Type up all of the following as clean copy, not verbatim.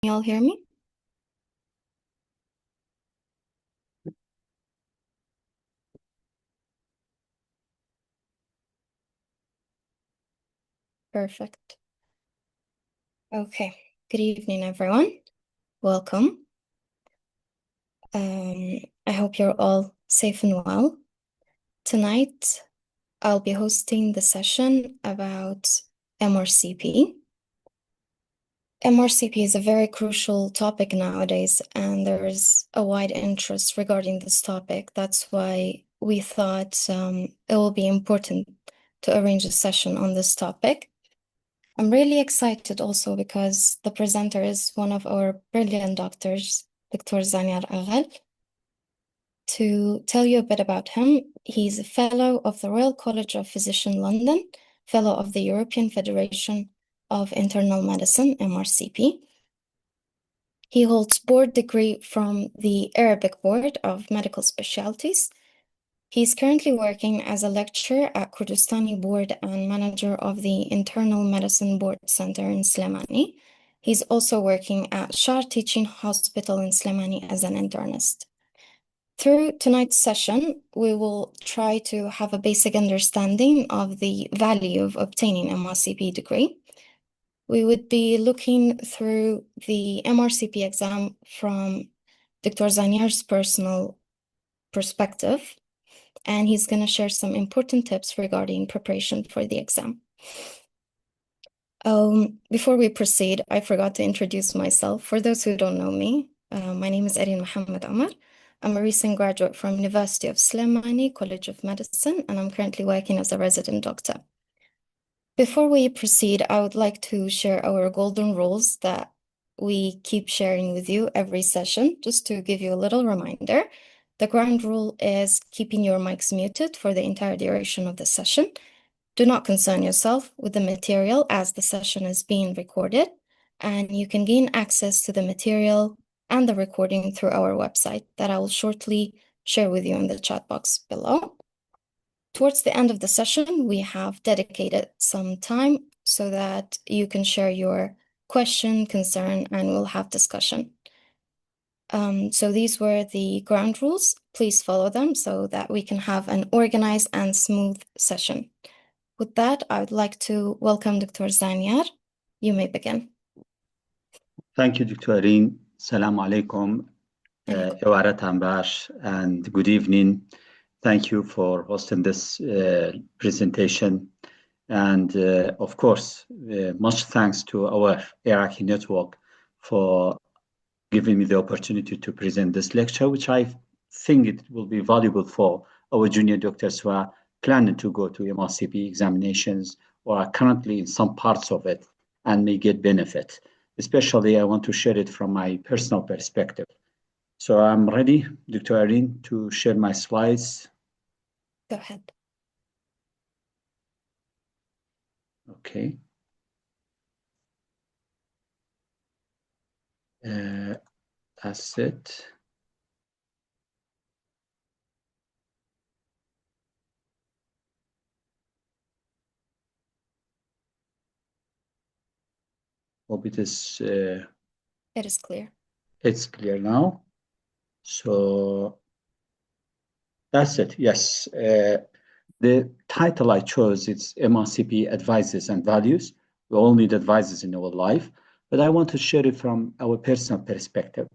you all hear me? Perfect. Okay. Good evening, everyone. Welcome. I hope you're all safe and well. Tonight, I'll be hosting the session about MRCP. MRCP is a very crucial topic nowadays, and there is a wide interest regarding this topic. That's why we thought it will be important to arrange a session on this topic. I'm really excited also because the presenter is one of our brilliant doctors, Dr. Zanyar Aghal. To tell you a bit about him, he's a fellow of the Royal College of Physicians London, fellow of the European Federation of Internal Medicine, MRCP. He holds board degree from the Arabic Board of Medical Specialties. He's currently working as a lecturer at Kurdistani Board and manager of the Internal Medicine Board Center in Slemani. He's also working at Shar Teaching Hospital in Slemani as an internist. Through tonight's session, we will try to have a basic understanding of the value of obtaining MRCP degree. We would be looking through the MRCP exam from Dr. Zanyar's personal perspective, and he's going to share some important tips regarding preparation for the exam. Before we proceed, I forgot to introduce myself. For those who don't know me, my name is Erin Mohammed Omar. I'm a recent graduate from University of Slemani College of Medicine, and I'm currently working as a resident doctor. Before we proceed, I would like to share our golden rules that we keep sharing with you every session, just to give you a little reminder. The ground rule is keeping your mics muted for the entire duration of the session. Do not concern yourself with the material as the session is being recorded, and you can gain access to the material and the recording through our website that I will shortly share with you in the chat box below. Towards the end of the session, we have dedicated some time so that you can share your question, concern, and we'll have discussion. So these were the ground rules. Please follow them so that we can have an organized and smooth session. With that, I would like to welcome Dr. Zanyar. You may begin. Thank you, Dr. Erin. Assalamu alaikum. And good evening. Thank you for hosting this presentation. And of course, much thanks to our Iraqi network for giving me the opportunity to present this lecture, which I think it will be valuable for our junior doctors who are planning to go to MRCP examinations or are currently in some parts of it and may get benefit. Especially, I want to share it from my personal perspective. So I'm ready, Dr. Erin, to share my slides. Go ahead. Okay. That's it. Hope it is. It is clear. It's clear now. So that's it. Yes. The title I chose, it's MRCP Advices and Values. We all need advices in our life, but I want to share it from our personal perspective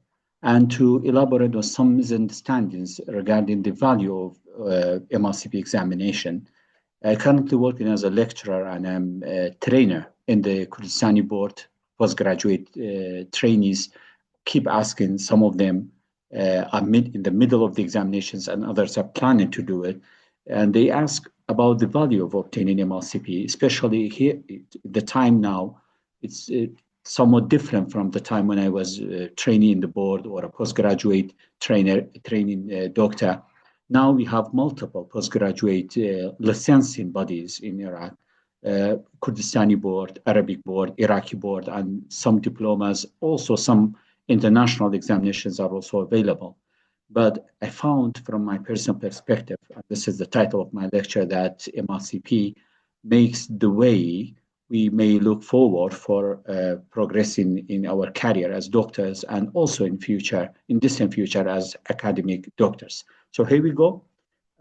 and to elaborate on some misunderstandings regarding the value of MRCP examination. I currently working as a lecturer and I'm a trainer in the Kurdistani board. Postgraduate trainees keep asking, some of them are in the middle of the examinations and others are planning to do it. And they ask about the value of obtaining MRCP, especially here, the time now, it's somewhat different from the time when I was training in the board or a postgraduate training doctor. Now we have multiple postgraduate licensing bodies in Iraq, Kurdistani board, Arabic board, Iraqi board, and some diplomas. Also, some international examinations are also available. But I found from my personal perspective, and this is the title of my lecture, that MRCP makes the way we may look forward for progressing in our career as doctors and also in distant future, as academic doctors. So here we go.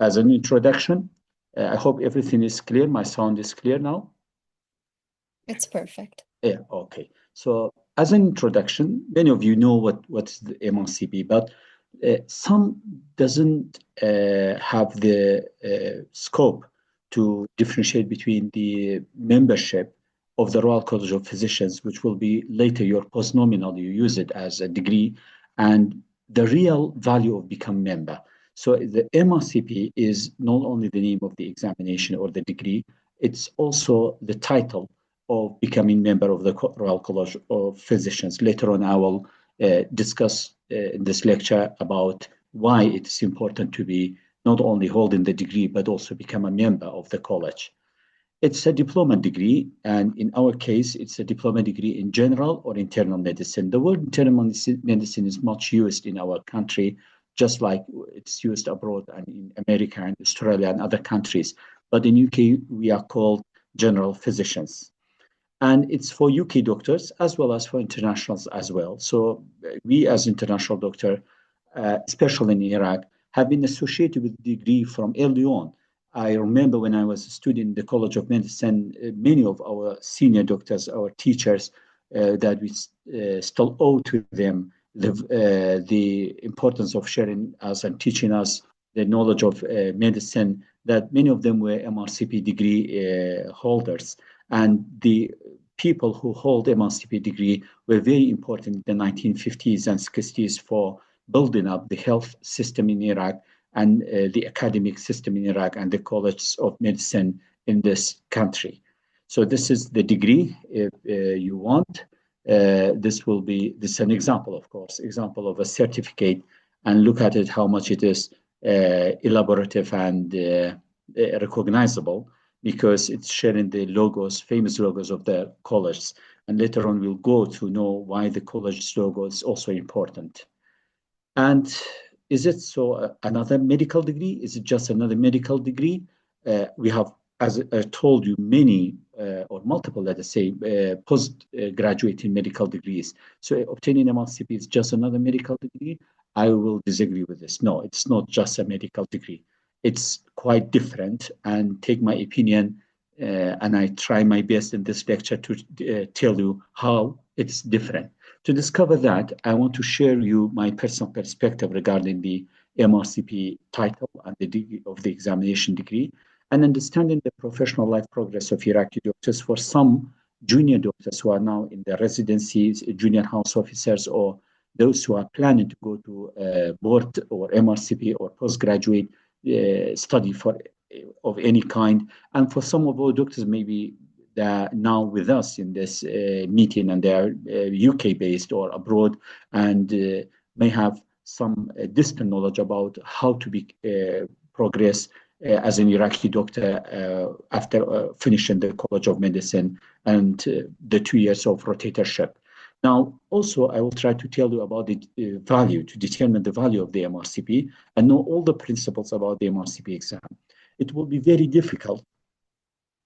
As an introduction, I hope everything is clear. My sound is clear now. It's perfect. Yeah, okay. So as an introduction, many of you know what's the MRCP, but some doesn't have the scope to differentiate between the membership of the Royal College of Physicians, which will be later your postnominal, you use it as a degree, and the real value of become member. So the MRCP is not only the name of the examination or the degree, it's also the title of becoming member of the Royal College of Physicians. Later on, I will discuss in this lecture about why it's important to be not only holding the degree, but also become a member of the college. It's a diploma degree, and in our case, it's a diploma degree in general or internal medicine. The word internal medicine is much used in our country, just like it's used abroad and in America and Australia and other countries. But in UK, we are called general physicians. And it's for UK doctors as well as for internationals as well. So we as international doctor, especially in Iraq, have been associated with the degree from early on. I remember when I was a student in the College of Medicine, many of our senior doctors, our teachers, that we still owe to them the importance of sharing us and teaching us the knowledge of medicine, that many of them were MRCP degree holders. And the people who hold MRCP degree were very important in the 1950s and 60s for building up the health system in Iraq and the academic system in Iraq and the colleges of medicine in this country. So this is the degree if you want. This is an example, of course, example of a certificate, and look at it, how much it is elaborative and recognizable, because it's sharing the logos, famous logos of the college. And later on, we'll go to know why the college's logo is also important. And is it another medical degree? Is it just another medical degree? We have, as I told you, many or multiple, let us say, postgraduate in medical degrees. So obtaining MRCP is just another medical degree. I will disagree with this. No, it's not just a medical degree. It's quite different. And take my opinion, and I try my best in this lecture to tell you how it's different. To discover that, I want to share you my personal perspective regarding the MRCP title and the degree of the examination degree, and understanding the professional life progress of Iraqi doctors for some junior doctors who are now in their residencies, junior house officers, or those who are planning to go to board or MRCP or postgraduate study of any kind. And for some of our doctors, maybe they're now with us in this meeting, and they're UK based or abroad, and may have some distant knowledge about how to progress as an Iraqi doctor after finishing the College of Medicine and the 2 years of rotatorship. Now, also, I will try to tell you about the value, to determine the value of the MRCP and know all the principles about the MRCP exam. It will be very difficult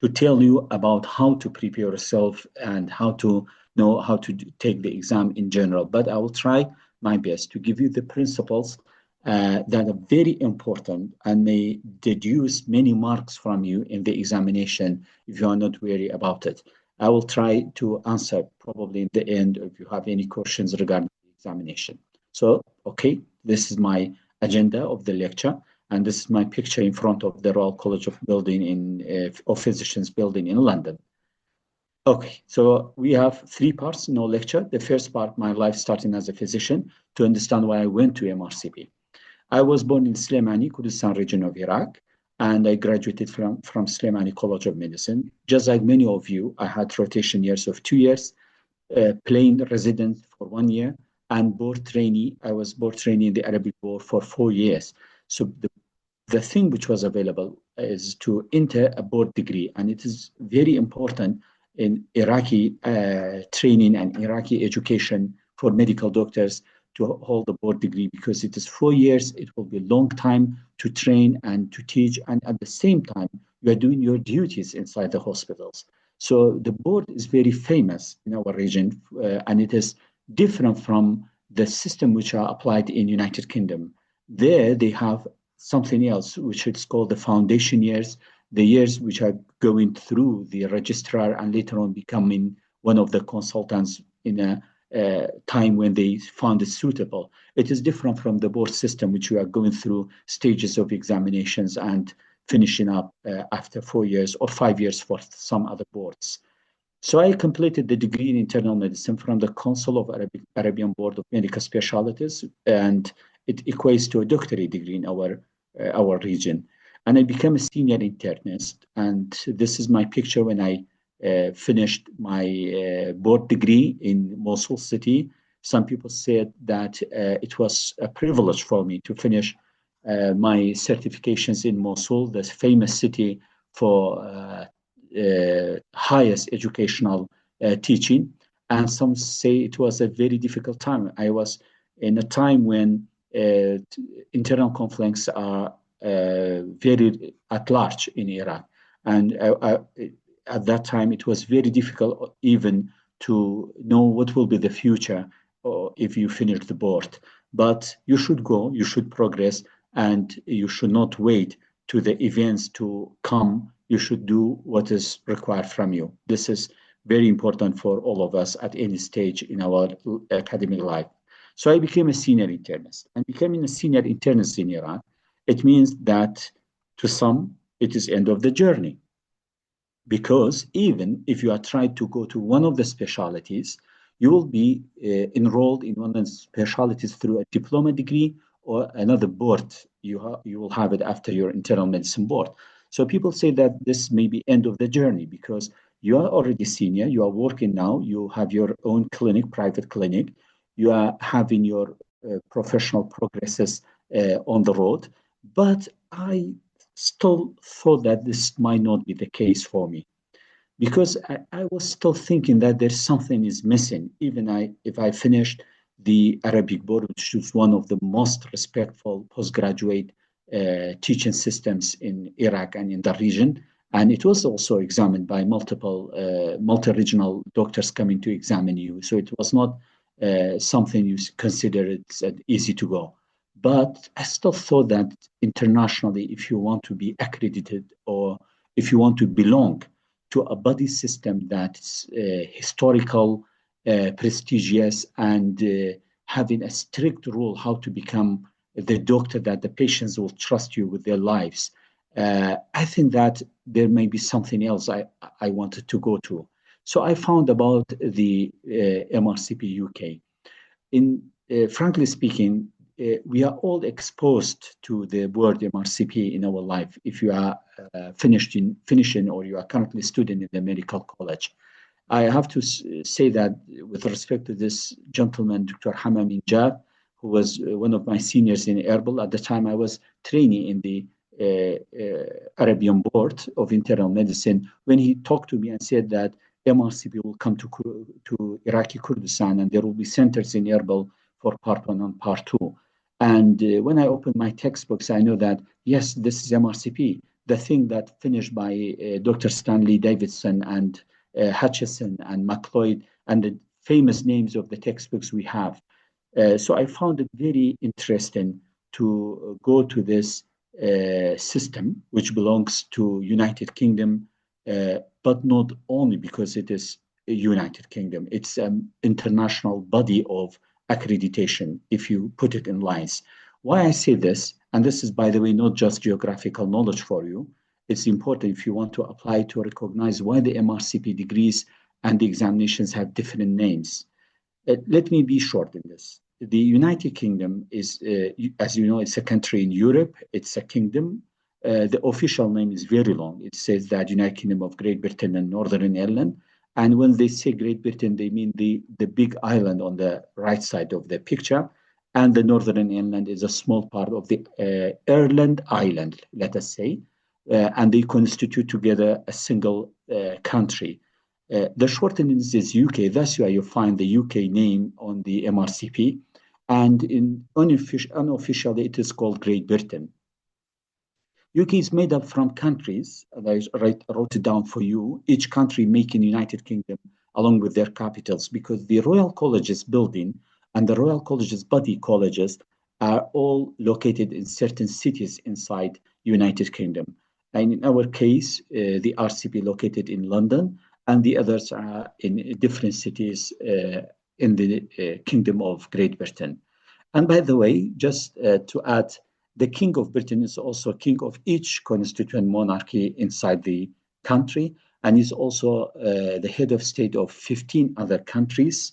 to tell you about how to prepare yourself and how to know how to take the exam in general. But I will try my best to give you the principles that are very important and may deduce many marks from you in the examination if you are not wary about it. I will try to answer probably in the end if you have any questions regarding the examination. So, okay, this is my agenda of the lecture. And this is my picture in front of the Royal College of of Physicians building in London. Okay, so we have 3 parts in our lecture. The first part, my life starting as a physician, to understand why I went to MRCP. I was born in Slemani, Kurdistan region of Iraq, and I graduated from Slemani College of Medicine. Just like many of you, I had rotation years of 2 years, plain resident for 1 year, and board trainee. I was board trainee in the Arabic board for 4 years. So the thing which was available is to enter a board degree, and it is very important in Iraqi training and Iraqi education for medical doctors to hold a board degree, because it is 4 years. It will be a long time to train and to teach, and at the same time, you are doing your duties inside the hospitals. So the board is very famous in our region, and it is different from the system which are applied in United Kingdom. There they have something else, which is called the foundation years, the years which are going through the registrar and later on becoming one of the consultants in a time when they found it suitable. It is different from the board system, which we are going through stages of examinations and finishing up after 4 years or 5 years for some other boards. So I completed the degree in internal medicine from the Council of Arabian Board of Medical Specialties, and it equates to a doctorate degree in our region. And I became a senior internist, and this is my picture when I finished my board degree in Mosul city. Some people said that it was a privilege for me to finish my certifications in Mosul, the famous city for highest educational teaching. And some say it was a very difficult time. I was in a time when internal conflicts are very at large in Iraq. And at that time, it was very difficult even to know what will be the future if you finish the board. But you should go, you should progress, and you should not wait to the events to come. You should do what is required from you. This is very important for all of us at any stage in our academic life. So I became a senior internist. And becoming a senior internist in Iran, it means that to some, it is end of the journey. Because even if you are trying to go to one of the specialties, you will be enrolled in one of the specialties through a diploma degree or another board. You will have it after your internal medicine board. So people say that this may be end of the journey because you are already senior, you are working now, you have your own clinic, private clinic, you are having your professional progresses on the road. But I still thought that this might not be the case for me because I was still thinking that there's something is missing. If I finished the Arabic board, which is one of the most respectful postgraduate teaching systems in Iraq and in the region, and it was also examined by multi-regional doctors coming to examine you. So it was not something you consider it's easy to go. But I still thought that internationally, if you want to be accredited or if you want to belong to a body system that's historical, prestigious, and having a strict rule how to become the doctor that the patients will trust you with their lives. I think that there may be something else I wanted to go to. So I found about the MRCP UK. Frankly speaking, we are all exposed to the word MRCP in our life. If you are finishing or you are currently student in the medical college, I have to say that with respect to this gentleman, Dr. Hamam Injad, who was one of my seniors in Erbil. At the time, I was training in the Arabian Board of Internal Medicine. When he talked to me and said that MRCP will come to Iraqi Kurdistan and there will be centers in Erbil for part one and part two. And when I opened my textbooks, I know that, yes, this is MRCP, the thing that finished by Dr. Stanley Davidson and Hutchison and McLeod and the famous names of the textbooks we have. So I found it very interesting to go to this system, which belongs to United Kingdom, but not only because it is a United Kingdom. It's an international body of accreditation, if you put it in lines. Why I say this, and this is, by the way, not just geographical knowledge for you, it's important if you want to apply to recognize why the MRCP degrees and the examinations have different names. Let me be short in this. The United Kingdom is, as you know, it's a country in Europe. It's a kingdom. The official name is very long. It says that United Kingdom of Great Britain and Northern Ireland. And when they say Great Britain, they mean the big island on the right side of the picture. And the Northern Ireland is a small part of the Ireland island, let us say. And they constitute together a single country. The shortening is UK. That's why you find the UK name on the MRCP. And unofficially, it is called Great Britain. UK is made up from countries, and wrote it down for you, each country making United Kingdom along with their capitals, because the Royal Colleges building and the Royal Colleges body colleges are all located in certain cities inside United Kingdom. And in our case, the RCP located in London, and the others are in different cities in the Kingdom of Great Britain. And by the way, just to add, the King of Britain is also king of each constituent monarchy inside the country, and is also the head of state of 15 other countries.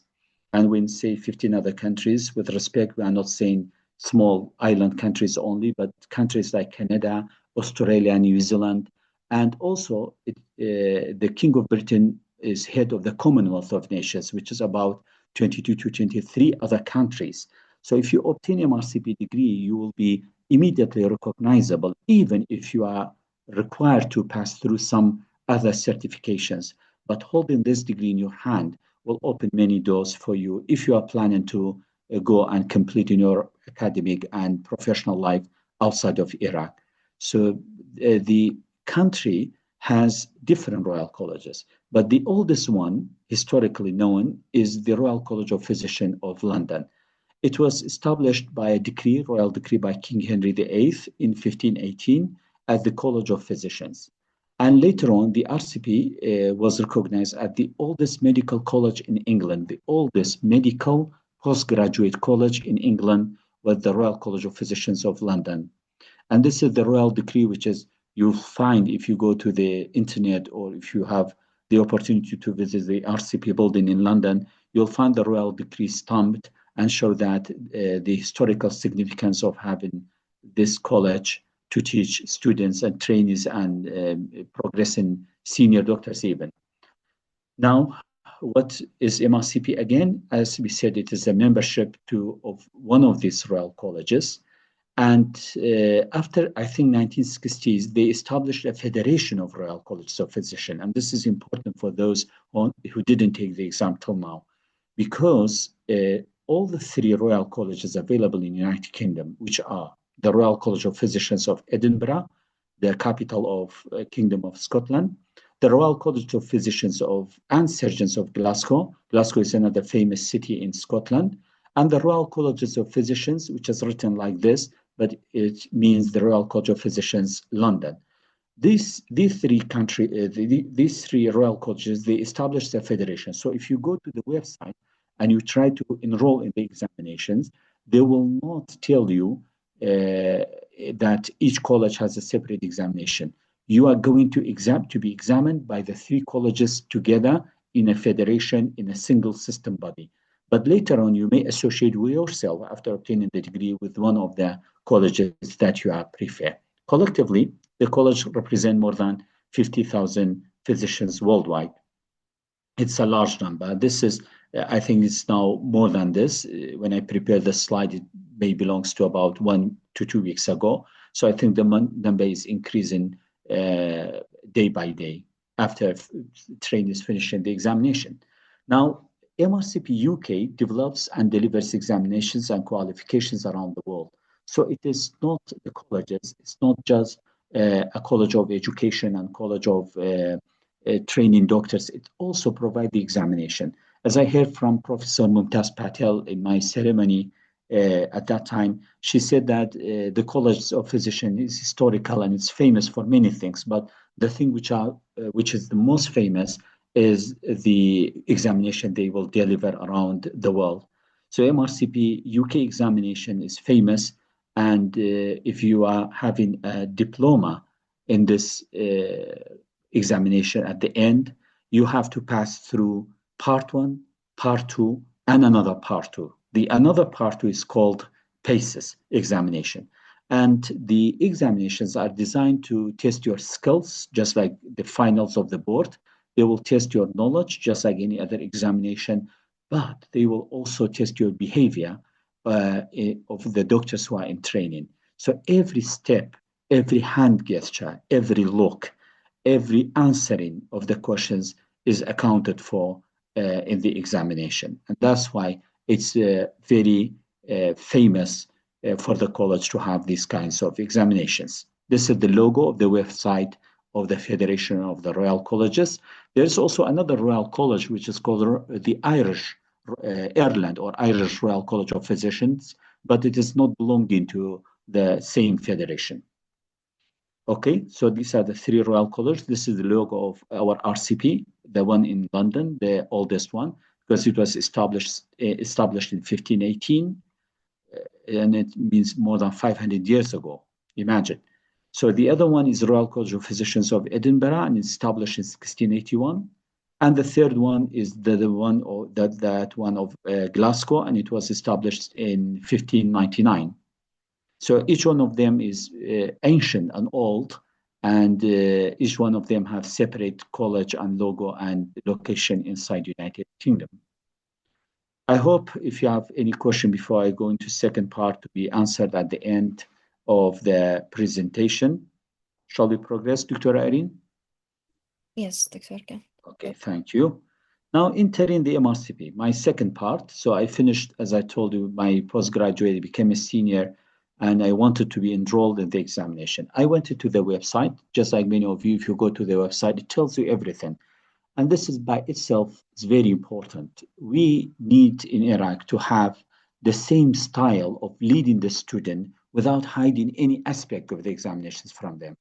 And when we say 15 other countries, with respect, we are not saying small island countries only, but countries like Canada, Australia, New Zealand. And also, the King of Britain is head of the Commonwealth of Nations, which is about 22 to 23 other countries. So if you obtain MRCP degree, you will be immediately recognizable, even if you are required to pass through some other certifications. But holding this degree in your hand will open many doors for you if you are planning to go and complete in your academic and professional life outside of Iraq. So the country has different royal colleges, but the oldest one, historically known, is the Royal College of Physicians of London. It was established by a decree, royal decree by King Henry VIII in 1518 as the College of Physicians. And later on, the RCP was recognized as the oldest medical college in England. The oldest medical postgraduate college in England was the Royal College of Physicians of London. And this is the royal decree, which is you'll find if you go to the internet or if you have the opportunity to visit the RCP building in London, you'll find the royal decree stamped and show that the historical significance of having this college to teach students and trainees and progressing senior doctors even. Now, what is MRCP again? As we said, it is a membership of one of these royal colleges. And after, I think, 1960s, they established a federation of Royal Colleges of Physicians. And this is important for those who didn't take the exam till now, because all the three Royal Colleges available in the United Kingdom, which are the Royal College of Physicians of Edinburgh, the capital of Kingdom of Scotland, the Royal College of Physicians and Surgeons of Glasgow. Glasgow is another famous city in Scotland, and the Royal Colleges of Physicians, which is written like this, but it means the Royal College of Physicians, London. These three royal colleges, they established a federation. So if you go to the website and you try to enroll in the examinations, they will not tell you that each college has a separate examination. You are going to be examined by the three colleges together in a federation, in a single system body. But later on, you may associate with yourself after obtaining the degree with one of the colleges that you are prefer. Collectively, the college represents more than 50,000 physicians worldwide. It's a large number. This is, I think it's now more than this. When I prepared the slide, it may belongs to about 1 to 2 weeks ago. So I think the number is increasing day by day after trainees finishing the examination. Now, MRCP UK develops and delivers examinations and qualifications around the world. So it is not the colleges, it's not just a college of education and college of training doctors. It also provides the examination. As I heard from Professor Mumtaz Patel in my ceremony at that time, she said that the College of Physicians is historical and it's famous for many things, but the thing which is the most famous is the examination they will deliver around the world. So MRCP UK examination is famous, and if you are having a diploma in this examination at the end, you have to pass through part 1, part 2, and another part 2. The another part 2 is called PACES examination. And the examinations are designed to test your skills, just like the finals of the board. They will test your knowledge, just like any other examination, but they will also test your behavior of the doctors who are in training. So every step, every hand gesture, every look, every answering of the questions is accounted for in the examination. And that's why it's very famous for the college to have these kinds of examinations. This is the logo of the website of the Federation of the Royal Colleges. There's also another Royal College, which is called the Irish Ireland or Irish Royal College of Physicians, but it is not belonging to the same federation. Okay, so these are the three Royal Colleges. This is the logo of our RCP, the one in London, the oldest one, because it was established in 1518, and it means more than 500 years ago. Imagine. So the other one is Royal College of Physicians of Edinburgh, and established in 1681. And the third one is the one of that one of Glasgow, and it was established in 1599. So each one of them is ancient and old, and each one of them have separate college and logo and location inside United Kingdom. I hope if you have any question before I go into second part to be answered at the end of the presentation. Shall we progress, Dr. Irene? Yes, Dr. Aghal. Okay, thank you. Now entering the MRCP, my second part. So I finished, as I told you, my postgraduate, became a senior, and I wanted to be enrolled in the examination. I went to the website, just like many of you, if you go to the website, it tells you everything. And this is by itself is very important. We need in Iraq to have the same style of leading the student without hiding any aspect of the examinations from them.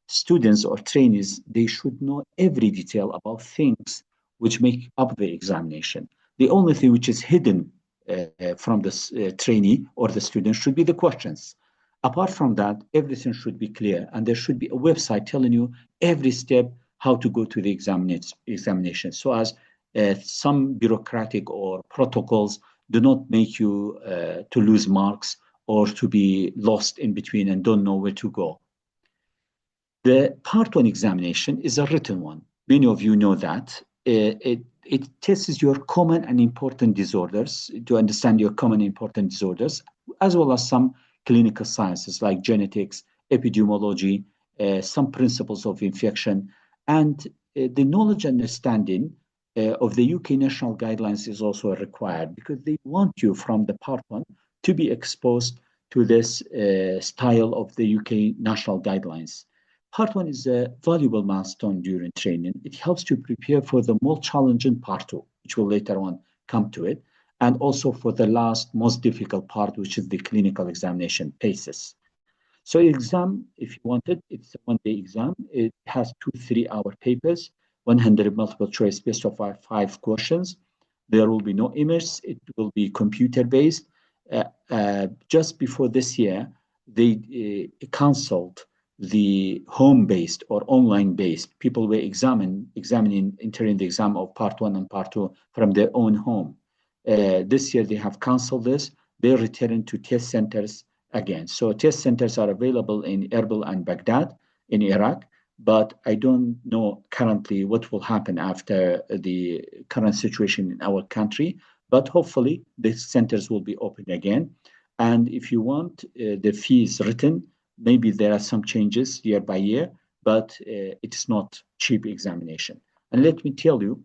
Students or trainees, they should know every detail about things which make up the examination. The only thing which is hidden from the trainee or the student should be the questions. Apart from that, everything should be clear, and there should be a website telling you every step how to go to the examination, so as some bureaucratic or protocols do not make you to lose marks or to be lost in between and don't know where to go. The part one examination is a written one. Many of you know that. It tests your common and important disorders to understand your common and important disorders, as well as some clinical sciences like genetics, epidemiology, some principles of infection, and the knowledge and understanding of the UK national guidelines is also required, because they want you from the part one to be exposed to this style of the UK national guidelines. Part one is a valuable milestone during training. It helps to prepare for the more challenging part two, which will later on come to it, and also for the last, most difficult part, which is the clinical examination PACES. So exam, if you want it, it's a one-day exam. It has 2 3-hour papers, 100 multiple choice based off 5 questions. There will be no image. It will be computer-based. Just before this year, they canceled the home-based or online-based. People were entering the exam of part one and part two from their own home. This year, they have canceled this. They returned to test centers again. So test centers are available in Erbil and Baghdad in Iraq, but I don't know currently what will happen after the current situation in our country, but hopefully the centers will be open again. And if you want the fees written, maybe there are some changes year by year, but it's not cheap examination. And let me tell you,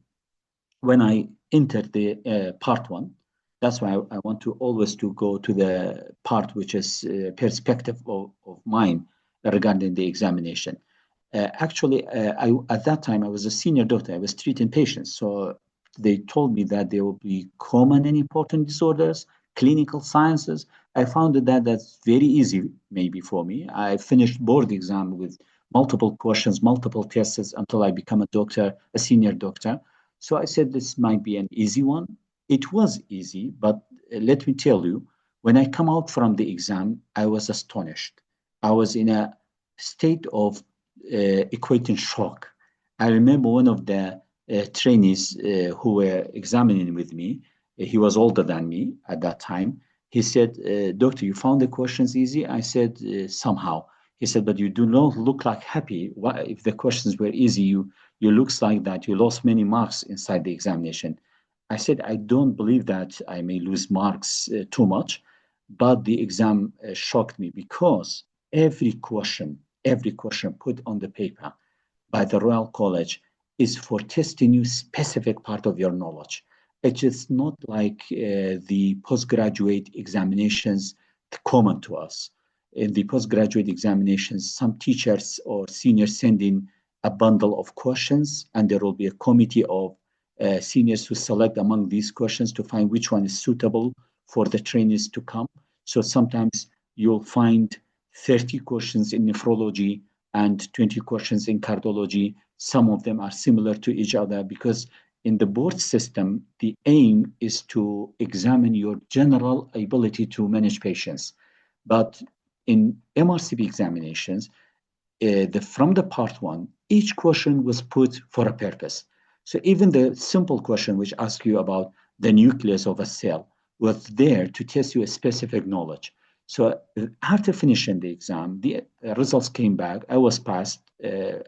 when I entered the part one, that's why I want to always to go to the part which is perspective of mine regarding the examination. Actually, at that time, I was a senior doctor. I was treating patients. So they told me that there will be common and important disorders, clinical sciences. I found that that's very easy maybe for me. I finished board exam with multiple questions, multiple tests until I become a doctor, a senior doctor. So I said this might be an easy one. It was easy, but let me tell you, when I come out from the exam, I was astonished. I was in a state of equating shock. I remember one of the trainees who were examining with me. He was older than me at that time. He said, "Doctor, you found the questions easy?" I said, "Somehow." He said, "But you do not look like happy. Why, if the questions were easy, you looks like that you lost many marks inside the examination." I said, "I don't believe that I may lose marks too much, but the exam shocked me because every question put on the paper by the Royal College is for testing you specific part of your knowledge. It is not like the postgraduate examinations common to us. in the postgraduate examinations, some teachers or seniors send in a bundle of questions, and there will be a committee of seniors who select among these questions to find which one is suitable for the trainees to come. So sometimes you'll find 30 questions in nephrology and 20 questions in cardiology. Some of them are similar to each other because in the board system, the aim is to examine your general ability to manage patients. But in MRCP examinations, from the part one, each question was put for a purpose. So even the simple question which asks you about the nucleus of a cell was there to test you a specific knowledge. So after finishing the exam, the results came back. I was I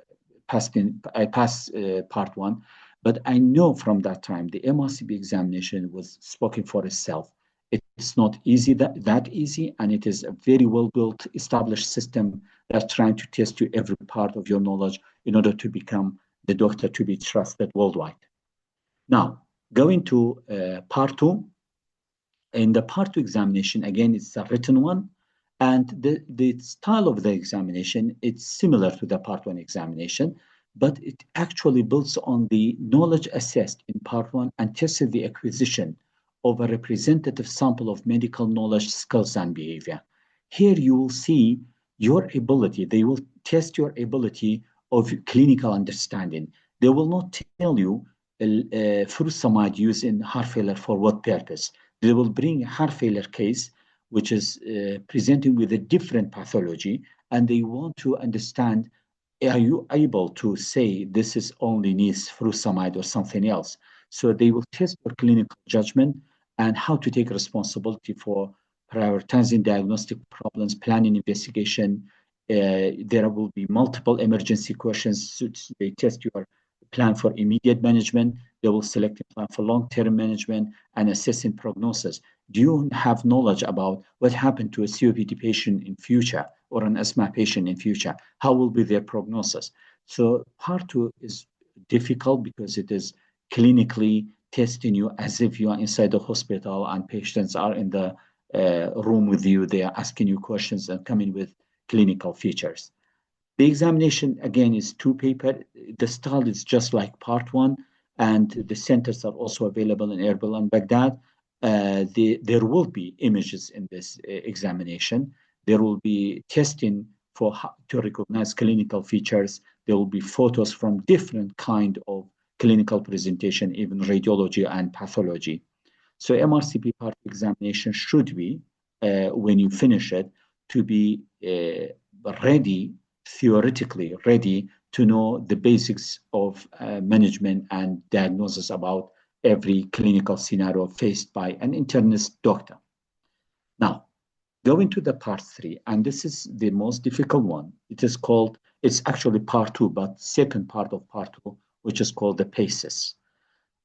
passed part one, but I know from that time the MRCP examination was spoken for itself. It's not easy that easy, and it is a very well built, established system that's trying to test you every part of your knowledge in order to become the doctor to be trusted worldwide. Now, going to part two. In the part two examination, again, it's a written one, and the style of the examination, it's similar to the part one examination, but it actually builds on the knowledge assessed in part one and tests the acquisition of a representative sample of medical knowledge, skills, and behavior. Here you will see your ability. They will test your ability of clinical understanding. They will not tell you furosemide used in heart failure for what purpose. They will bring a heart failure case which is presenting with a different pathology, and they want to understand, are you able to say this is only needs furosemide or something else? So they will test your clinical judgment and how to take responsibility for prioritizing diagnostic problems, planning investigation. There will be multiple emergency questions. So they test your plan for immediate management. They will select a plan for long-term management and assessing prognosis. Do you have knowledge about what happened to a COPD patient in future or an asthma patient in future? How will be their prognosis? So part two is difficult because it is clinically testing you as if you are inside the hospital and patients are in the room with you. They are asking you questions and coming with clinical features. The examination, again, is two paper. The style is just like part one, and the centers are also available in Erbil and Baghdad. There will be images in this examination. There will be testing for to recognize clinical features. There will be photos from different kind of clinical presentation, even radiology and pathology. So MRCP part examination should be, when you finish it, to be ready, theoretically ready to know the basics of management and diagnosis about every clinical scenario faced by an internist doctor. Now, going to the part three, and this is the most difficult one. It's actually part two, but second part of part two, which is called the PACES.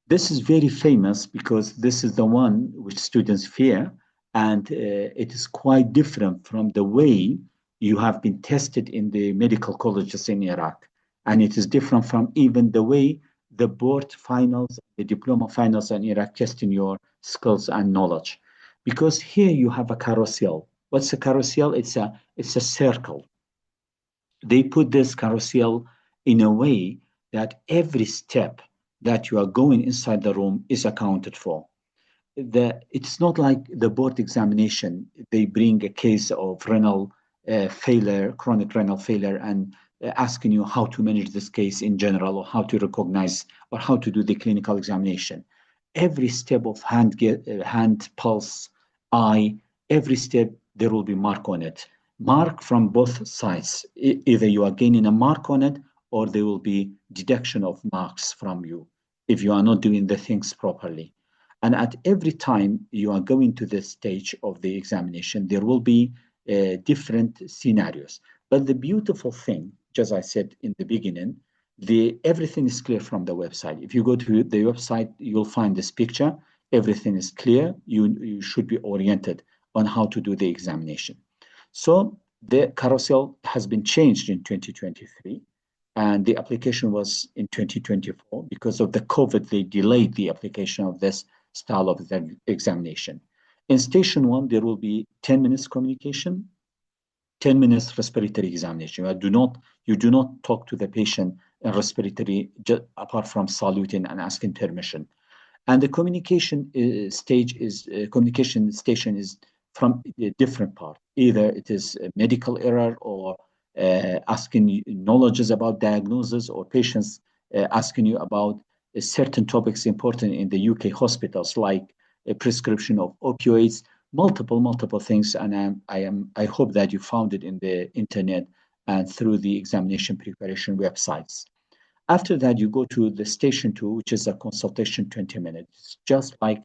This is very famous because this is the one which students fear, and it is quite different from the way you have been tested in the medical colleges in Iraq. And it is different from even the way the board finals, the diploma finals in Iraq testing your skills and knowledge. Because here you have a carousel. What's a carousel? It's a circle. They put this carousel in a way that every step that you are going inside the room is accounted for. It's not like the board examination. They bring a case of renal failure, chronic renal failure, and asking you how to manage this case in general, or how to recognize, or how to do the clinical examination. Every step of hand pulse, eye, every step there will be mark on it. Mark from both sides. Either you are gaining a mark on it, or there will be deduction of marks from you if you are not doing the things properly. And at every time you are going to this stage of the examination, there will be different scenarios. But the beautiful thing, just as I said in the beginning, everything is clear from the website. If you go to the website, you'll find this picture. Everything is clear. You should be oriented on how to do the examination. So the carousel has been changed in 2023. And the application was in 2024. Because of the COVID, they delayed the application of this style of the examination. In station one, there will be 10 minutes communication. 10 minutes respiratory examination. You do not talk to the patient in respiratory apart from saluting and asking permission. And the communication station is from a different part. Either it is a medical error or asking knowledges about diagnosis, or patients asking you about certain topics important in the UK hospitals, like a prescription of opioids, multiple things. And I hope that you found it in the internet and through the examination preparation websites. After that, you go to the station two, which is a consultation 20 minutes, just like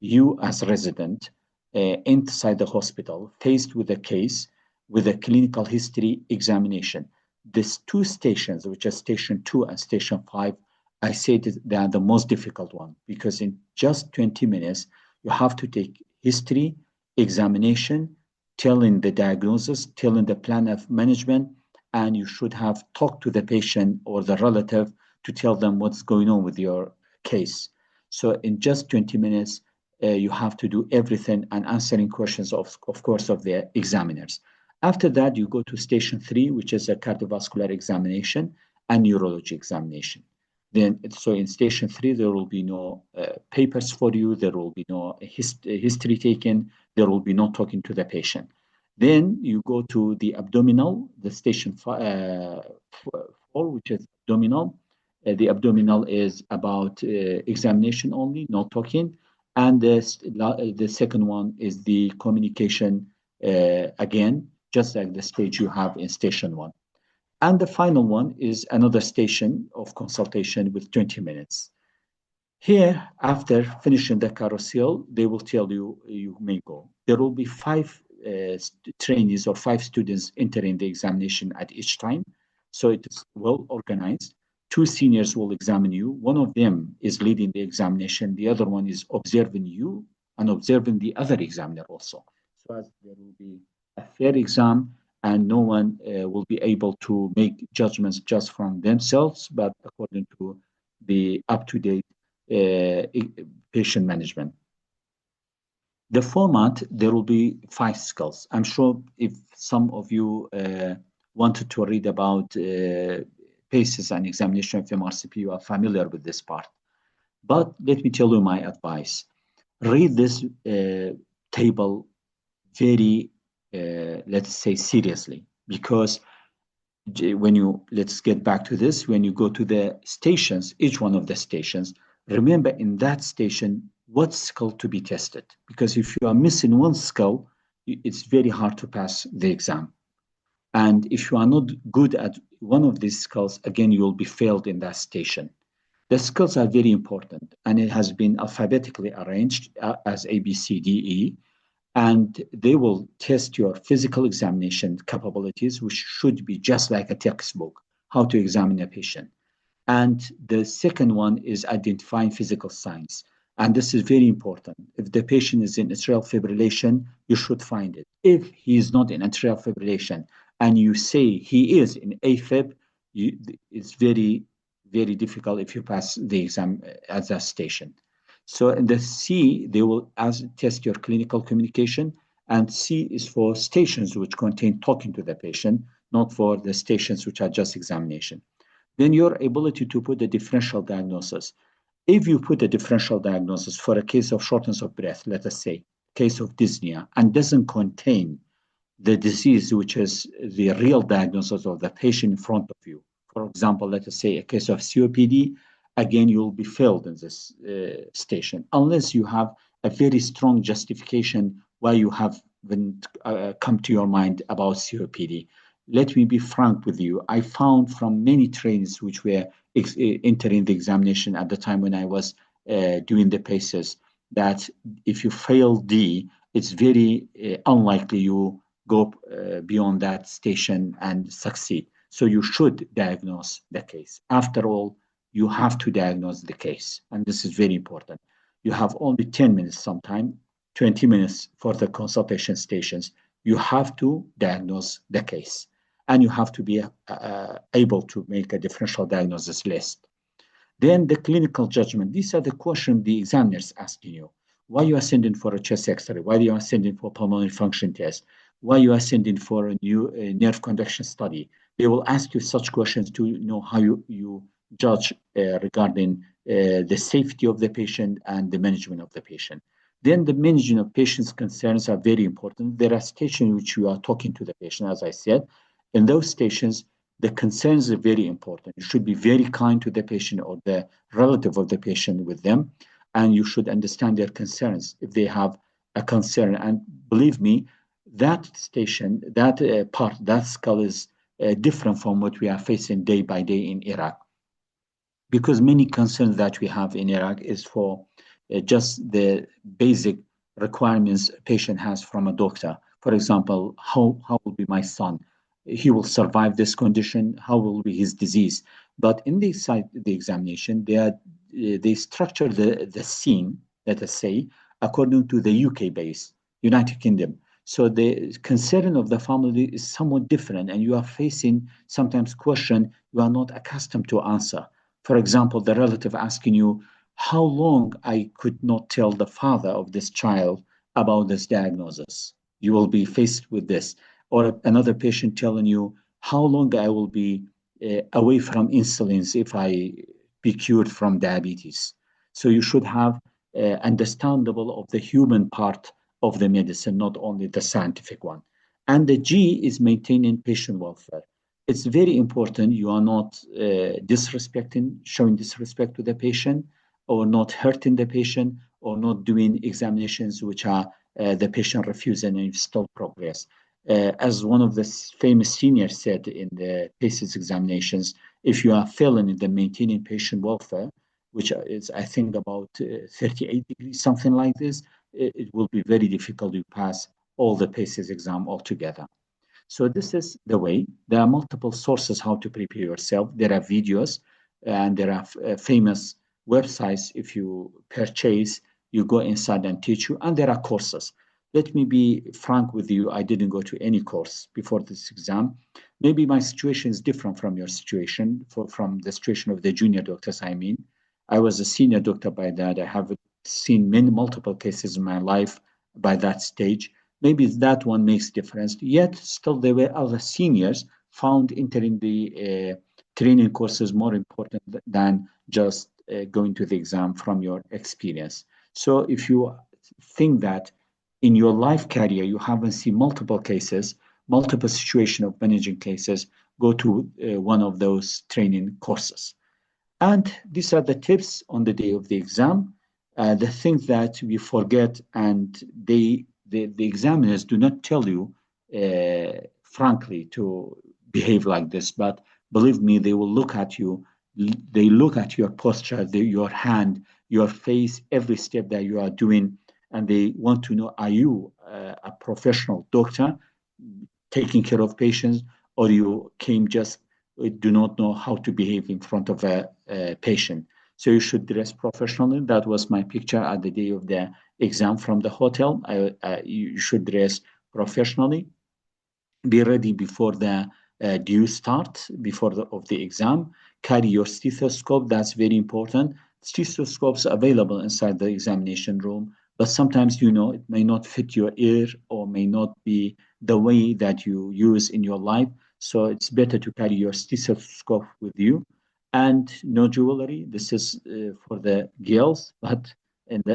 you as a resident inside the hospital, faced with a case with a clinical history examination. These two stations, which are station two and station five, I say that they are the most difficult one, because in just 20 minutes, you have to take history, examination, telling the diagnosis, telling the plan of management, and you should have talked to the patient or the relative to tell them what's going on with your case. So in just 20 minutes, you have to do everything and answering questions, of course, of the examiners. After that, you go to station three, which is a cardiovascular examination and neurology examination. Then, so in station three, there will be no papers for you. There will be no history taken. There will be no talking to the patient. Then you go to the abdominal, the station four, which is abdominal. The abdominal is about examination only, no talking. And the second one is the communication, again, just like the stage you have in station one. And the final one is another station of consultation with 20 minutes. Here, after finishing the carousel, they will tell you you may go. There will be five trainees or five students entering the examination at each time. So it is well organized. Two seniors will examine you. One of them is leading the examination. The other one is observing you and observing the other examiner also. So as there will be a fair exam, and no one will be able to make judgments just from themselves, but according to the up-to-date patient management. The format, there will be 5 skills. I'm sure if some of you wanted to read about PACES and examination of MRCP, you are familiar with this part. But let me tell you my advice. Read this table very, let's say, seriously, because when you, let's get back to this, when you go to the stations, each one of the stations, remember in that station, what skill to be tested. Because if you are missing one skill, it's very hard to pass the exam. And if you are not good at one of these skills, again, you will be failed in that station. The skills are very important, and it has been alphabetically arranged as A, B, C, D, E. And they will test your physical examination capabilities, which should be just like a textbook, how to examine a patient. And the second one is identifying physical signs. And this is very important. If the patient is in atrial fibrillation, you should find it. If he is not in atrial fibrillation and you say he is in AFib, it's very, very difficult if you pass the exam at that station. So in the C, they will test your clinical communication, and C is for stations which contain talking to the patient, not for the stations which are just examination. Then your ability to put a differential diagnosis. If you put a differential diagnosis for a case of shortness of breath, let us say, case of dyspnea, and doesn't contain the disease, which is the real diagnosis of the patient in front of you. For example, let us say a case of COPD, again, you'll be failed in this station, unless you have a very strong justification why you have come to your mind about COPD. Let me be frank with you. I found from many trainings which were entering the examination at the time when I was doing the PACES, that if you fail D, it's very unlikely you go beyond that station and succeed. So you should diagnose the case. After all, you have to diagnose the case. And this is very important. You have only 10 minutes sometime, 20 minutes for the consultation stations. You have to diagnose the case. And you have to be able to make a differential diagnosis list. Then the clinical judgment. These are the questions the examiners asking you. Why you are sending for a chest X-ray? Why you are sending for pulmonary function test? why you are sending for a new nerve conduction study. They will ask you such questions to know how you judge regarding the safety of the patient and the management of the patient. Then the management of patient's concerns are very important. There are stations in which you are talking to the patient, as I said. In those stations, the concerns are very important. You should be very kind to the patient or the relative of the patient with them, and you should understand their concerns if they have a concern. And believe me, that station, that part, that skull is different from what we are facing day by day in Iraq, because many concerns that we have in Iraq is for just the basic requirements a patient has from a doctor. For example, how will be my son? He will survive this condition. How will be his disease? But in the site, the examination, they structure the scene, let us say, according to the UK base, United Kingdom. So the concern of the family is somewhat different, and you are facing sometimes question you are not accustomed to answer. For example, the relative asking you, how long I could not tell the father of this child about this diagnosis. You will be faced with this. Or another patient telling you, how long I will be away from insulins if I be cured from diabetes. So you should have understandable of the human part of the medicine, not only the scientific one. And the G is maintaining patient welfare. It's very important you are not disrespecting, showing disrespect to the patient, or not hurting the patient, or not doing examinations which are the patient refusing and still progress. As one of the famous seniors said in the PACES examinations, if you are failing in the maintaining patient welfare, which is, I think, about 38 degrees, something like this, it will be very difficult to pass all the PACES exam altogether. So this is the way. There are multiple sources how to prepare yourself. There are videos and there are famous websites. If you purchase, you go inside and teach you. And there are courses. Let me be frank with you. I didn't go to any course before this exam. Maybe my situation is different from your situation, from the situation of the junior doctors, I mean. I was a senior doctor by that. I have seen multiple cases in my life by that stage. Maybe that one makes difference. Yet still there were other seniors found entering the training courses more important than just going to the exam from your experience. So if you think that in your life career you haven't seen multiple cases, multiple situation of managing cases, go to one of those training courses. And these are the tips on the day of the exam. The things that we forget, and the examiners do not tell you, frankly, to behave like this. But believe me, they will look at you. They look at your posture, your hand, your face, every step that you are doing, and they want to know: are you a professional doctor taking care of patients, or you came just do not know how to behave in front of a patient? So you should dress professionally. That was my picture at the day of the exam from the hotel. You should dress professionally. Be ready before the due start, before of the exam. Carry your stethoscope. That's very important. Stethoscopes available inside the examination room, but sometimes it may not fit your ear or may not be the way that you use in your life. So it's better to carry your stethoscope with you, and no jewelry. This is for the girls, but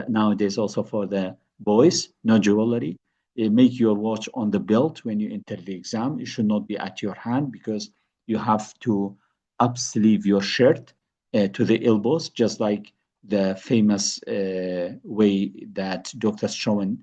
nowadays also for the boys, no jewelry. Make your watch on the belt when you enter the exam. It should not be at your hand, because you have to up sleeve your shirt to the elbows, just like the famous way that doctors showing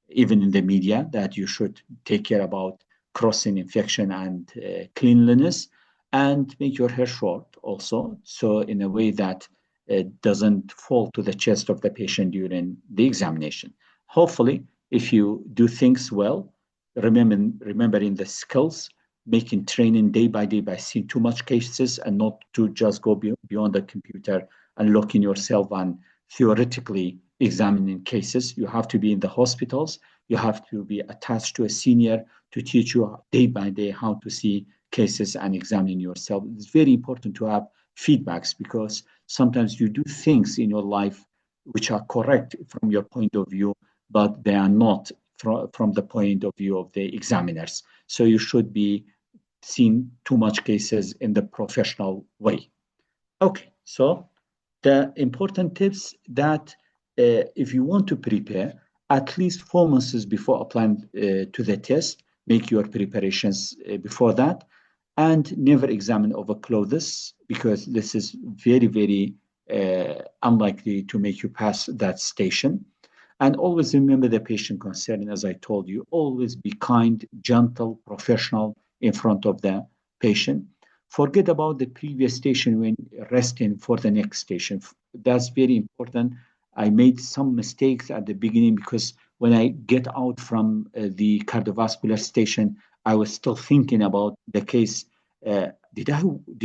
even in the media, that you should take care about crossing infection and cleanliness, and make your hair short also, so in a way that it doesn't fall to the chest of the patient during the examination. Hopefully, if you do things well, remembering the skills, making training day by day by seeing too much cases, and not to just go beyond the computer and locking yourself on theoretically examining cases. You have to be in the hospitals. You have to be attached to a senior to teach you day by day how to see cases and examine yourself. It's very important to have feedbacks, because sometimes you do things in your life which are correct from your point of view, but they are not from the point of view of the examiners. So you should be seeing too much cases in the professional way. Okay, so the important tips that if you want to prepare, at least 4 months before applying to the test, make your preparations before that, and never examine over clothes because this is very, very unlikely to make you pass that station. And always remember the patient concern, as I told you, always be kind, gentle, professional in front of the patient. Forget about the previous station when resting for the next station. That's very important. I made some mistakes at the beginning because when I get out from the cardiovascular station, I was still thinking about the case. Did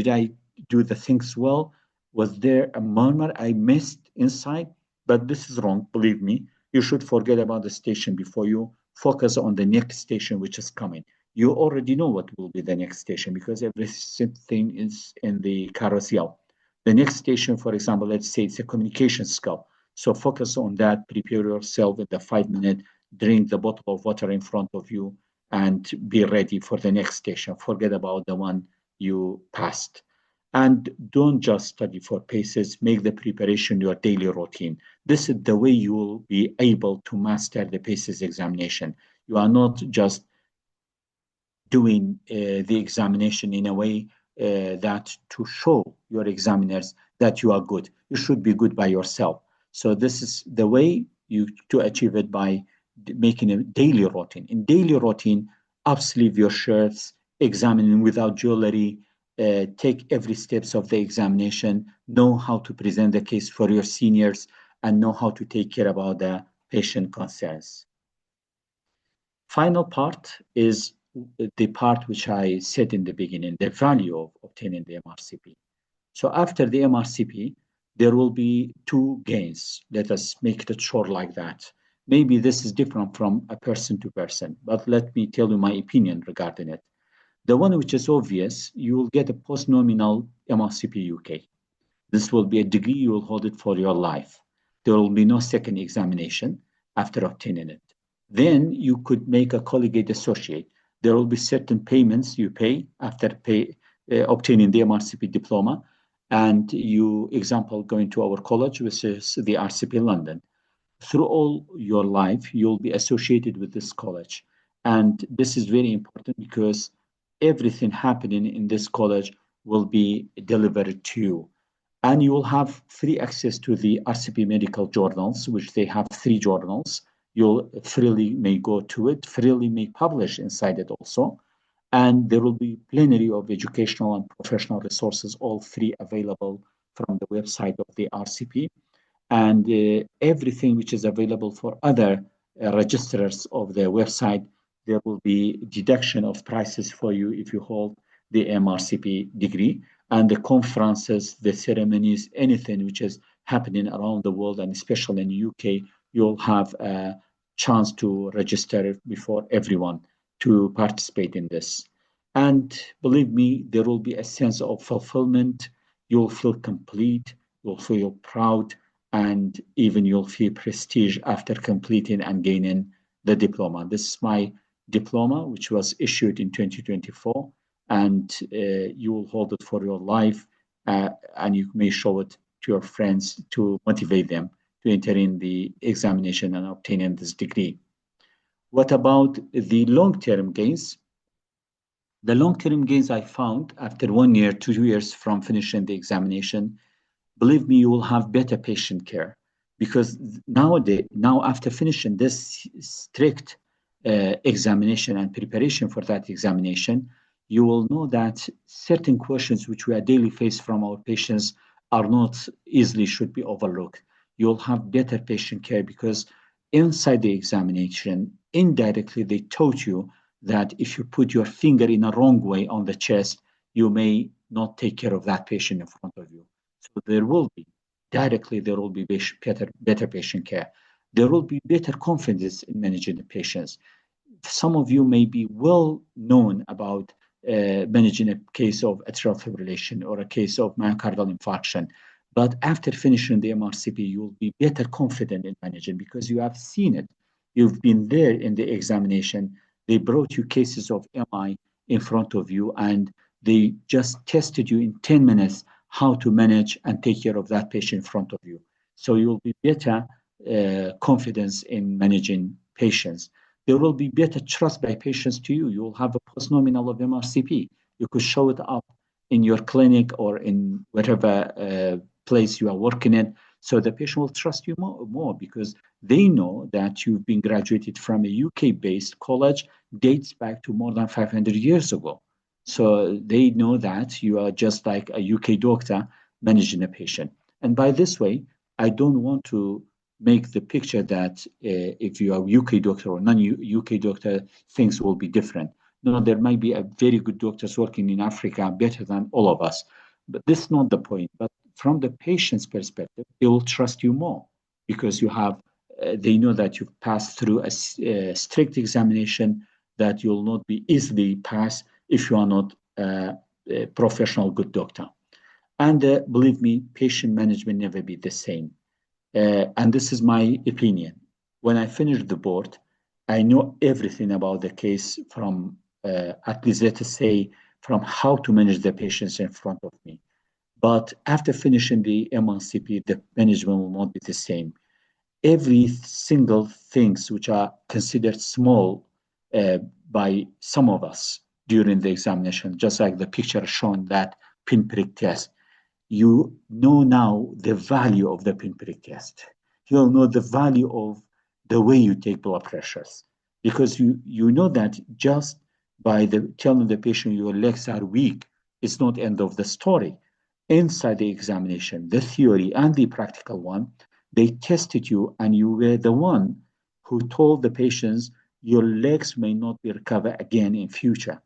I do the things well? Was there a murmur I missed inside? But this is wrong, believe me. You should forget about the station before you focus on the next station which is coming. You already know what will be the next station because everything is in the carousel. The next station, for example, let's say it's a communication skill. So focus on that, prepare yourself with the 5 minute, drink the bottle of water in front of you, and be ready for the next station. Forget about the one you passed. And don't just study for paces, make the preparation your daily routine. This is the way you will be able to master the paces examination. You are not just doing the examination in a way that to show your examiners that you are good. You should be good by yourself. So this is the way you to achieve it by making a daily routine. In daily routine, upsleeve your shirts, examining without jewelry, take every steps of the examination, know how to present the case for your seniors, and know how to take care about the patient concerns. Final part is the part which I said in the beginning, the value of obtaining the MRCP. So after the MRCP, there will be two gains. Let us make it short like that. Maybe this is different from a person to person, but let me tell you my opinion regarding it. The one which is obvious, you will get a post-nominal MRCP UK. This will be a degree, you will hold it for your life. There will be no second examination after obtaining it. Then you could make a collegiate associate. There will be certain payments you pay after obtaining the MRCP diploma. And you, example, going to our college, which is the RCP London. Through all your life, you'll be associated with this college. And this is very important because everything happening in this college will be delivered to you. And you will have free access to the RCP medical journals, which they have 3 journals. You'll freely may go to it, freely may publish inside it also. And there will be plenty of educational and professional resources, all free available from the website of the RCP. And everything which is available for other registrars of the website, there will be deduction of prices for you if you hold the MRCP degree. And the conferences, the ceremonies, anything which is happening around the world, and especially in the UK, you'll have a chance to register before everyone to participate in this. And believe me, there will be a sense of fulfillment. You'll feel complete, you'll feel proud, and even you'll feel prestige after completing and gaining the diploma. This is my diploma, which was issued in 2024, and you will hold it for your life, and you may show it to your friends to motivate them to enter in the examination and obtaining this degree. What about the long-term gains? The long-term gains I found after 1 year, 2 years from finishing the examination, believe me, you will have better patient care because now after finishing this strict examination and preparation for that examination, you will know that certain questions which we are daily faced from our patients are not easily should be overlooked. You'll have better patient care because inside the examination, indirectly, they taught you that if you put your finger in a wrong way on the chest, you may not take care of that patient in front of you. So there will be better patient care. There will be better confidence in managing the patients. Some of you may be well known about managing a case of atrial fibrillation or a case of myocardial infarction. But after finishing the MRCP, you will be better confident in managing because you have seen it. You've been there in the examination. They brought you cases of MI in front of you, and they just tested you in 10 minutes how to manage and take care of that patient in front of you. So you'll be better confidence in managing patients. There will be better trust by patients to you. You will have a post-nominal of MRCP. You could show it up in your clinic or in whatever place you are working in. So the patient will trust you more because they know that you've been graduated from a UK-based college dates back to more than 500 years ago. So they know that you are just like a UK doctor managing a patient. And by this way, I don't want to make the picture that if you are a UK doctor or non-UK doctor, things will be different. No, there might be a very good doctors working in Africa better than all of us. But this is not the point. But from the patient's perspective, they will trust you more because they know that you've passed through a strict examination that you'll not be easily passed if you are not a professional good doctor. And believe me, patient management never be the same. And this is my opinion. When I finish the board, I know everything about the case from, at least let us say, from how to manage the patients in front of me. But after finishing the MRCP, the management will not be the same. Every single things which are considered small uh, by some of us during the examination, just like the picture shown that pinprick test, you know now the value of the pinprick test. You'll know the value of the way you take blood pressures because you know that just by telling the patient your legs are weak, it's not end of the story. Inside the examination, the theory and the practical one, they tested you and you were the one who told the patients your legs may not be recovered again in future.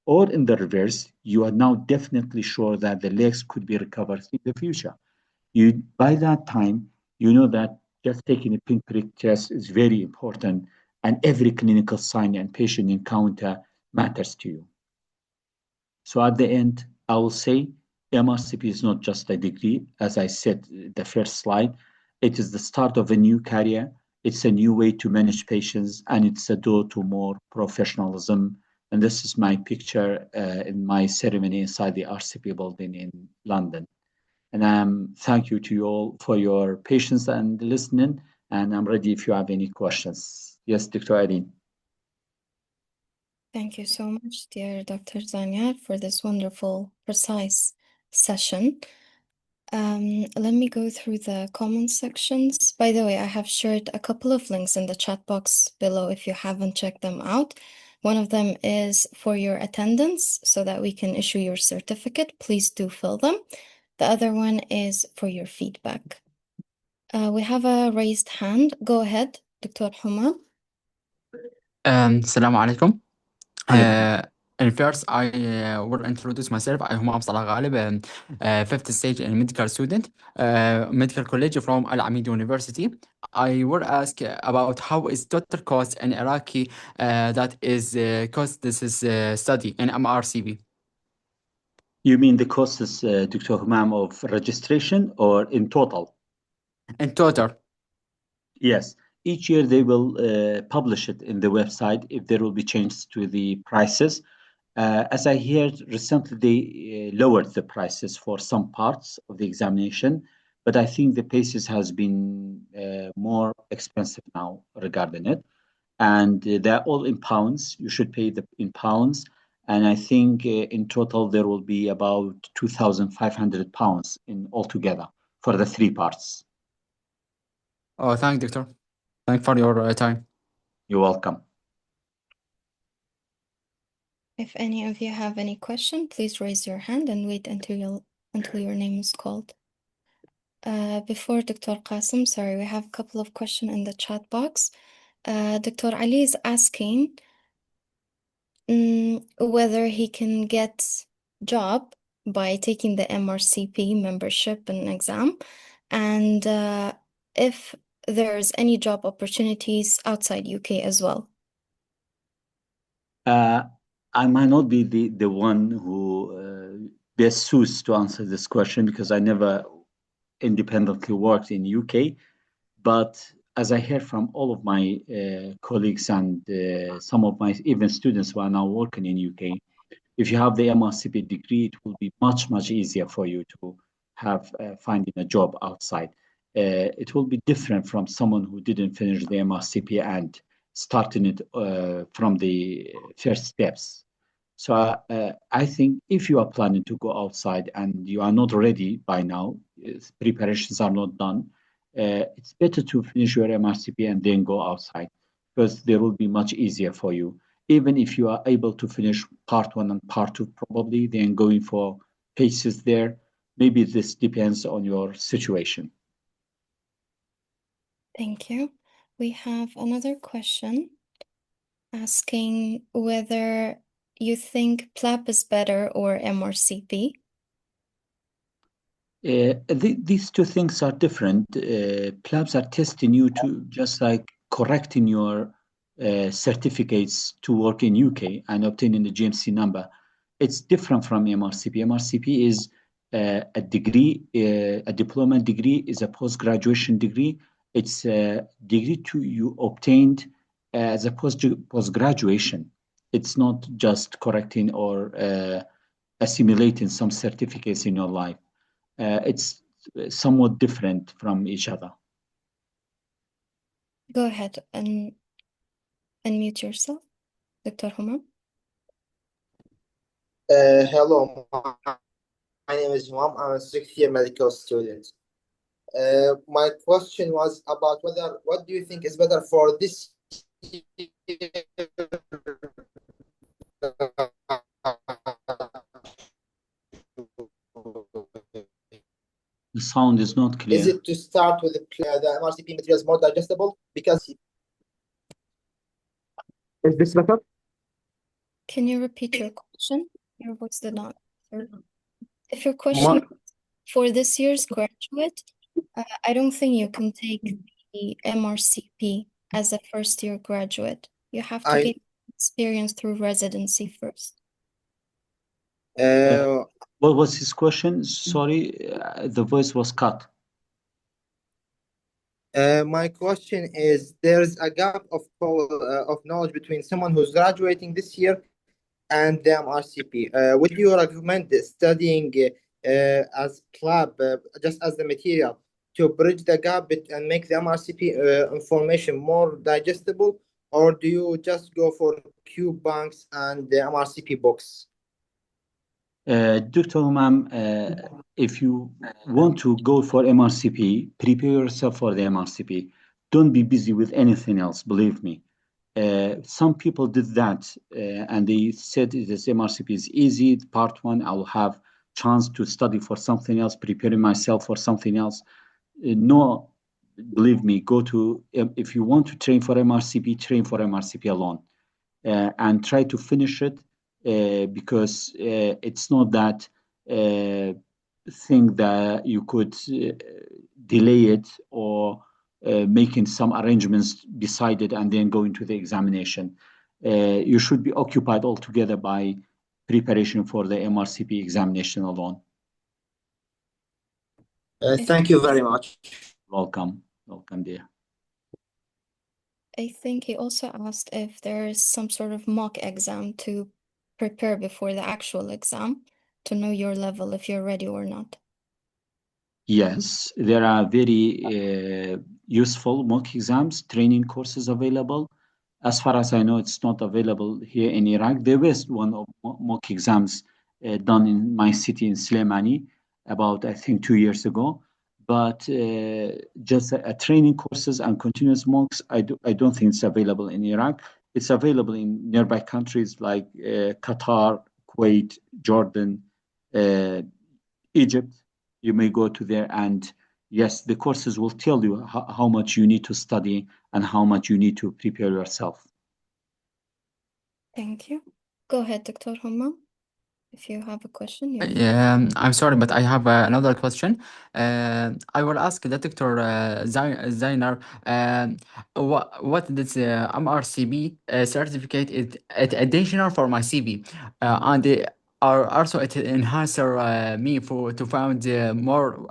Or in the reverse, you are now definitely sure that the legs could be recovered in the future. You by that time, you know that just taking a pinprick test is very important, and every clinical sign and patient encounter matters to you. So at the end, I will say MRCP is not just a degree, as I said the first slide. It is the start of a new career. It's a new way to manage patients, and it's a door to more professionalism. And this is my picture in my ceremony inside the RCP building in London. And thank you to you all for your patience and listening. And I'm ready if you have any questions. Yes, Dr. Irene. Thank you so much, dear Dr. Zanyar, for this wonderful, precise session. Let me go through the comment sections. By the way, I have shared a couple of links in the chat box below if you haven't checked them out. One of them is for your attendance so that we can issue your certificate. Please do fill them. The other one is for your feedback. We have a raised hand. Go ahead, Dr. Huma. السلام عليكم. عليكم. And first, I will introduce myself. I'm Zanyar Aghal, fifth stage and medical student, medical college from Al Amid University. I will ask about how is total cost in Iraqi that is cost this is study in MRCP. You mean the costs, Dr. Humam, of registration or in total? In total. Yes. Each year they will publish it in the website if there will be changes to the prices. As I heard recently, they lowered the prices for some parts of the examination, but I think the paces has been more expensive now regarding it. And they're all in pounds. You should pay in pounds. And I think in total there will be about £2,500 in altogether for the three parts. Oh, thank Doctor. Thank for your time. You're welcome. If any of you have any question, please raise your hand and wait until your name is called. Before Dr. Qasim, sorry, we have a couple of questions in the chat box. Dr. Ali is asking whether he can get job by taking the MRCP membership and exam, and if there's any job opportunities outside UK as well. I might not be the one who best suits to answer this question because I never independently worked in UK, but as I hear from all of my colleagues and some of my even students who are now working in UK, if you have the MRCP degree, it will be much, much easier for you to have finding a job outside. It will be different from someone who didn't finish the MRCP and starting it from the first steps. So I think if you are planning to go outside and you are not ready by now, preparations are not done, it's better to finish your MRCP and then go outside because there will be much easier for you. Even if you are able to finish part one and part two, probably then going for paces there. Maybe this depends on your situation. Thank you. We have another question asking whether you think PLAB is better or MRCP. These two things are different. PLABs are testing you to just like correcting your certificates to work in UK and obtaining the GMC number. It's different from MRCP. MRCP is a degree, a diploma degree is a post-graduation degree. It's a degree to you obtained as a post-graduation. It's not just correcting or assimilating some certificates in your life. It's somewhat different from each other. Go ahead and unmute yourself, Dr. Humam. Hello, my name is Humam. I'm a sixth-year medical student. My question was about what do you think is better for this year? The sound is not clear. Is it to start with the MRCP materials more digestible? Because is this better? Can you repeat your question? Your voice did not answer. If your question for this year's graduate, I don't think you can take the MRCP as a first-year graduate. You have to gain experience through residency first. What was his question? Sorry, the voice was cut. My question is, there's a gap of knowledge between someone who's graduating this year and the MRCP. Would you recommend studying as club, just as the material, to bridge the gap and make the MRCP information more digestible, or do you just go for Q banks and the MRCP books? Dr. Humam, if you want to go for MRCP, prepare yourself for the MRCP. Don't be busy with anything else, believe me. Some people did that and they said this MRCP is easy, part one, I'll have chance to study for something else, preparing myself for something else. No, believe me, if you want to train for MRCP, train for MRCP alone and try to finish it because it's not that thing that you could delay it or making some arrangements beside it and then go into the examination. You should be occupied altogether by preparation for the MRCP examination alone. Thank you very much. Welcome. Welcome, dear. I think he also asked if there is some sort of mock exam to prepare before the actual exam to know your level, if you're ready or not. Yes, there are very useful mock exams, training courses available. As far as I know, it's not available here in Iraq. There was one of mock exams done in my city in Slemani about, I think, 2 years ago. But just training courses and continuous mocks, I don't think it's available in Iraq. It's available in nearby countries like Qatar, Kuwait, Jordan, Egypt. You may go to there and yes, the courses will tell you how much you need to study and how much you need to prepare yourself. Thank you. Go ahead, Dr. Humma. If you have a question, you I'm sorry, but I have another question. I will ask the Dr. Zanyar, what this MRCB certificate is it additional for my CV, and Or also it enhancer me to find more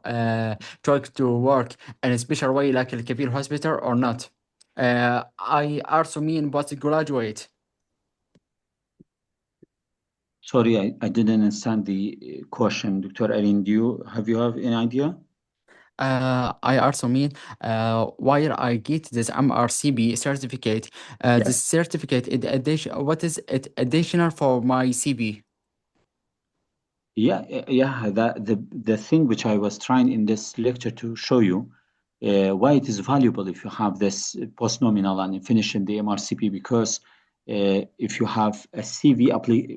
choice to work in a special way like the Kabir Hospital or not. I also mean postgraduate. Sorry, I didn't understand the question, Dr. Arin. Have you have any idea? I also mean while I get this MRCP certificate, Yes. this certificate is addition. What is it additional for my CV? Yeah. That the thing which I was trying in this lecture to show you why it is valuable if you have this post-nominal and finish in the MRCP, because if you have a CV,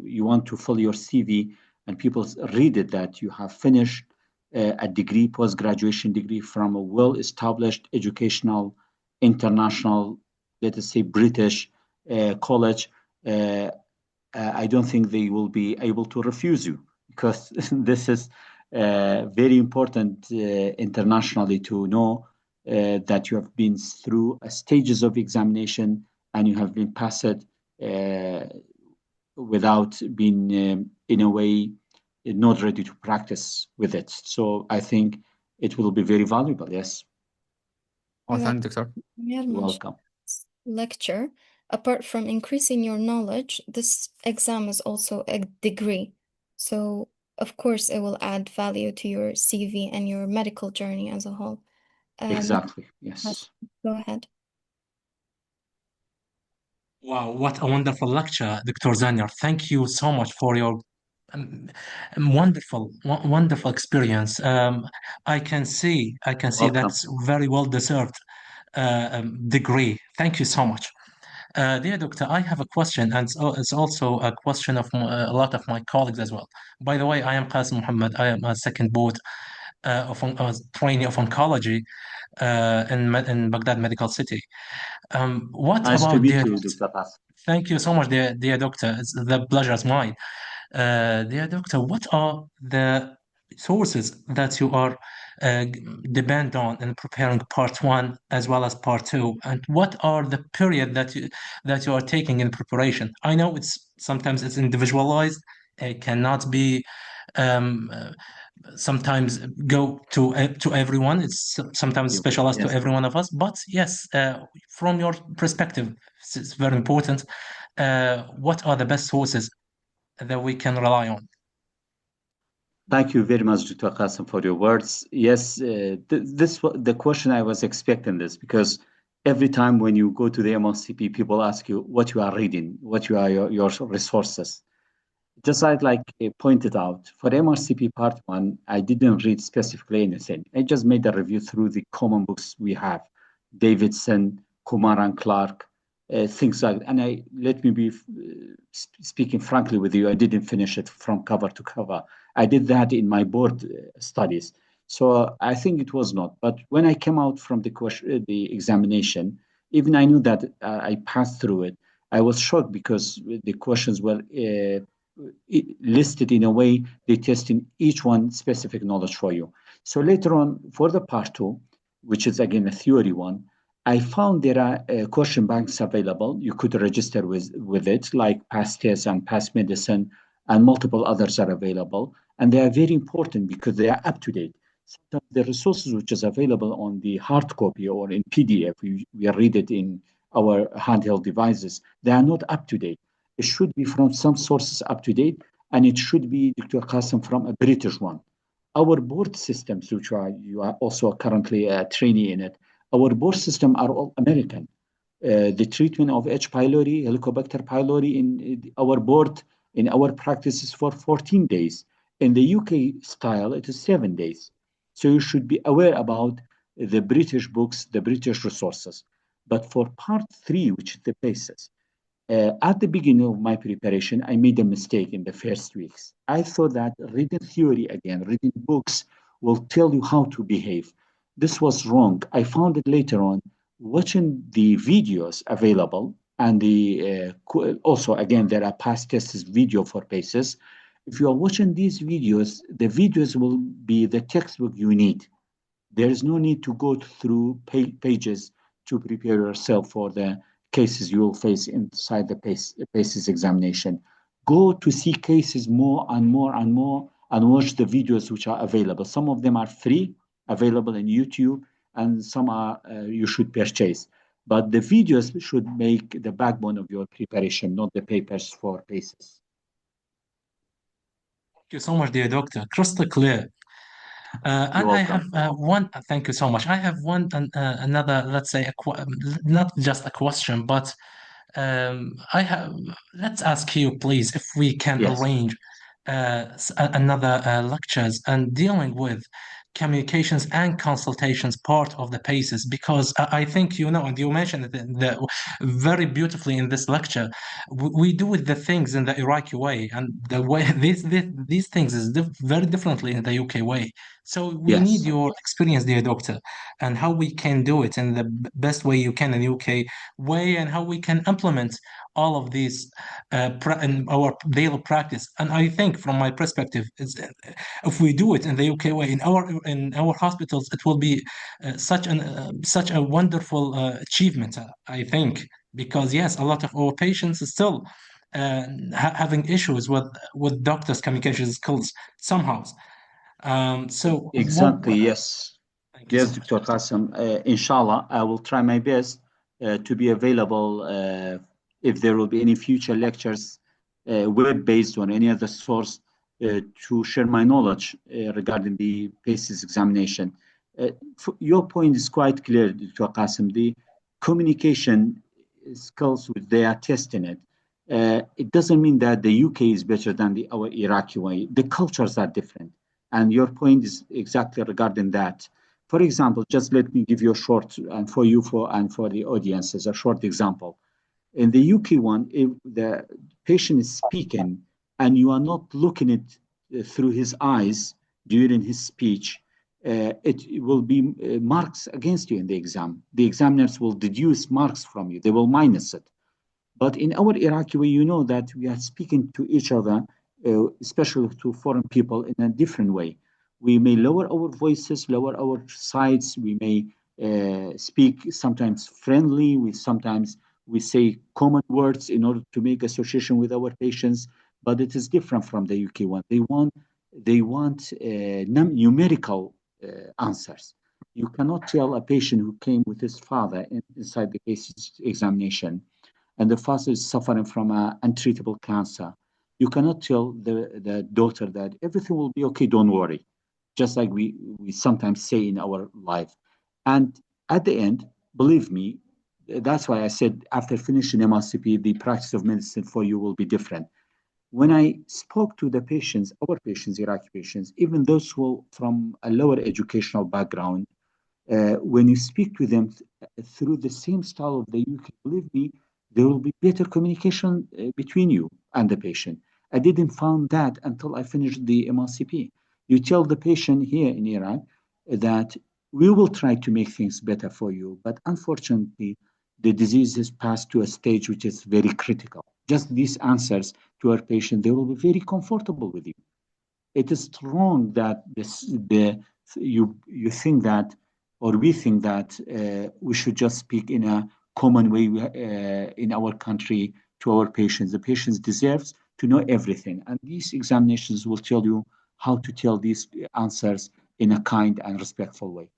you want to fill your CV and people read it that you have finished a degree, post-graduation degree from a well-established educational, international, let us say British college. I don't think they will be able to refuse you, because this is very important internationally to know that you have been through stages of examination and you have been passed without being, in a way, not ready to practice with it. So I think it will be very valuable. Yes, Oh, Like thank you, doctor. Zanyar you're mentioned welcome. this lecture, apart from increasing your knowledge, this exam is also a degree. So, of course, it will add value to your CV and your medical journey as a whole. Exactly. Yes. Go ahead. Wow, what a wonderful lecture, Dr. Zanyar. Thank you so much for your um, wonderful experience. I can see Welcome. that's very well deserved degree. Thank you so much. Dear doctor, I have a question, and it's also a question of a lot of my colleagues as well. By the way, I am Qasim Muhammad. I am a second board trainee of oncology in Baghdad Medical City. What Nice to about meet dear? you, Dr. Bas. Thank you so much, dear doctor. The pleasure is mine. Dear doctor, what are the sources that you are depend on in preparing part one as well as part two, and what are the period that you are taking in preparation? I know sometimes it's individualized. It cannot be um, sometimes go to everyone. It's sometimes specialized to Yes. every one of us. But yes, from your perspective, it's very important. What are the best sources that we can rely on? Thank you very much, Dr. Qasim, for your words. Yes, the question I was expecting this, because every time when you go to the MRCP, people ask you what you are reading, what you are your resources. Just like pointed out, for MRCP Part 1, I didn't read specifically anything. I just made a review through the common books we have, Davidson, Kumar and Clark, things like that. And let me be speaking frankly with you, I didn't finish it from cover to cover. I did that in my board studies. So I think it was not. But when I came out from the examination, even I knew that I passed through it, I was shocked because the questions were listed in a way they test in each one specific knowledge for you. So later on, for the part two, which is again a theory one, I found there are question banks available. You could register with it, like past tests and past medicine, and multiple others are available. And they are very important because they are up to date. Sometimes the resources which is available on the hard copy or in PDF, we read it in our handheld devices, they are not up to date. It should be from some sources up to date, and it should be, Dr. Qasim, from a British one. Our board systems, which you are also currently a trainee in it, our board system are all American. The treatment of H. pylori, Helicobacter pylori in our board, in our practice is for 14 days. In the UK style, it is 7 days. So you should be aware about the British books, the British resources. But for part three, which is the basis, at the beginning of my preparation, I made a mistake in the first weeks. I thought that reading theory again, reading books will tell you how to behave. This was wrong. I found it later on watching the videos available, and also again there are past tests video for basis. If you are watching these videos, the videos will be the textbook you need. There is no need to go through pages to prepare yourself for the cases you will face inside the PACES examination. go to see cases more and more and more and watch the videos which are available. Some of them are free, available in YouTube, and some are you should purchase. But the videos should make the backbone of your preparation, not the papers for cases. Thank you so much, dear doctor. Crystal clear. You're And I welcome. have one, thank you so much. I have one, another, let's say, not just a question, but I have, let's ask you, please, if we can Yes. arrange another lectures and dealing with communications and consultations part of the PACES, because I think you know, and you mentioned it very beautifully in this lecture. We do it the things in the Iraqi way, and the way these things is very differently in the UK way. So we need Yes. your experience, dear doctor, and how we can do it in the best way you can in the UK way, and how we can implement all of these in our daily practice. And I think, from my perspective, is if we do it in the UK way in our hospitals, it will be such a wonderful achievement. I think, because yes, a lot of our patients are still having issues with doctors' communication skills somehow. So, Exactly. Yes. thank you so Yes, much. Dr. Qasim. Inshallah, I will try my best to be available if there will be any future lectures, web-based or any other source, to share my knowledge regarding the PACES examination. Your point is quite clear, Dr. Qasim. The communication skills, which they are testing it, it doesn't mean that the UK is better than our Iraqi way. The cultures are different. And your point is exactly regarding that. For example, just let me give you a short, and for you and for the audience, as a short example. In the UK one, if the patient is speaking and you are not looking at through his eyes during his speech, it will be marks against you in the exam. The examiners will deduce marks from you. They will minus it. But in our Iraqi way, you know that we are speaking to each other, especially to foreign people, in a different way. We may lower our voices, lower our sides. We may speak sometimes friendly. We say common words in order to make association with our patients. But it is different from the UK one. They want numerical answers. You cannot tell a patient who came with his father inside the case examination, and the father is suffering from an untreatable cancer. You cannot tell the daughter that everything will be okay, don't worry, just like we sometimes say in our life. And at the end, believe me, that's why I said after finishing MRCP, the practice of medicine for you will be different. When I spoke to the patients, our patients, Iraqi patients, even those who from a lower educational background, when you speak to them through the same style of the UK, believe me, there will be better communication between you and the patient. I didn't find that until I finished the MRCP. You tell the patient here in Iran that we will try to make things better for you, but unfortunately, the disease has passed to a stage which is very critical. Just these answers to our patient, they will be very comfortable with you. It is wrong that you think that, or we think that we should just speak in a common way in our country to our patients. The patients deserves to know everything, and these examinations will tell you how to tell these answers in a kind and respectful way.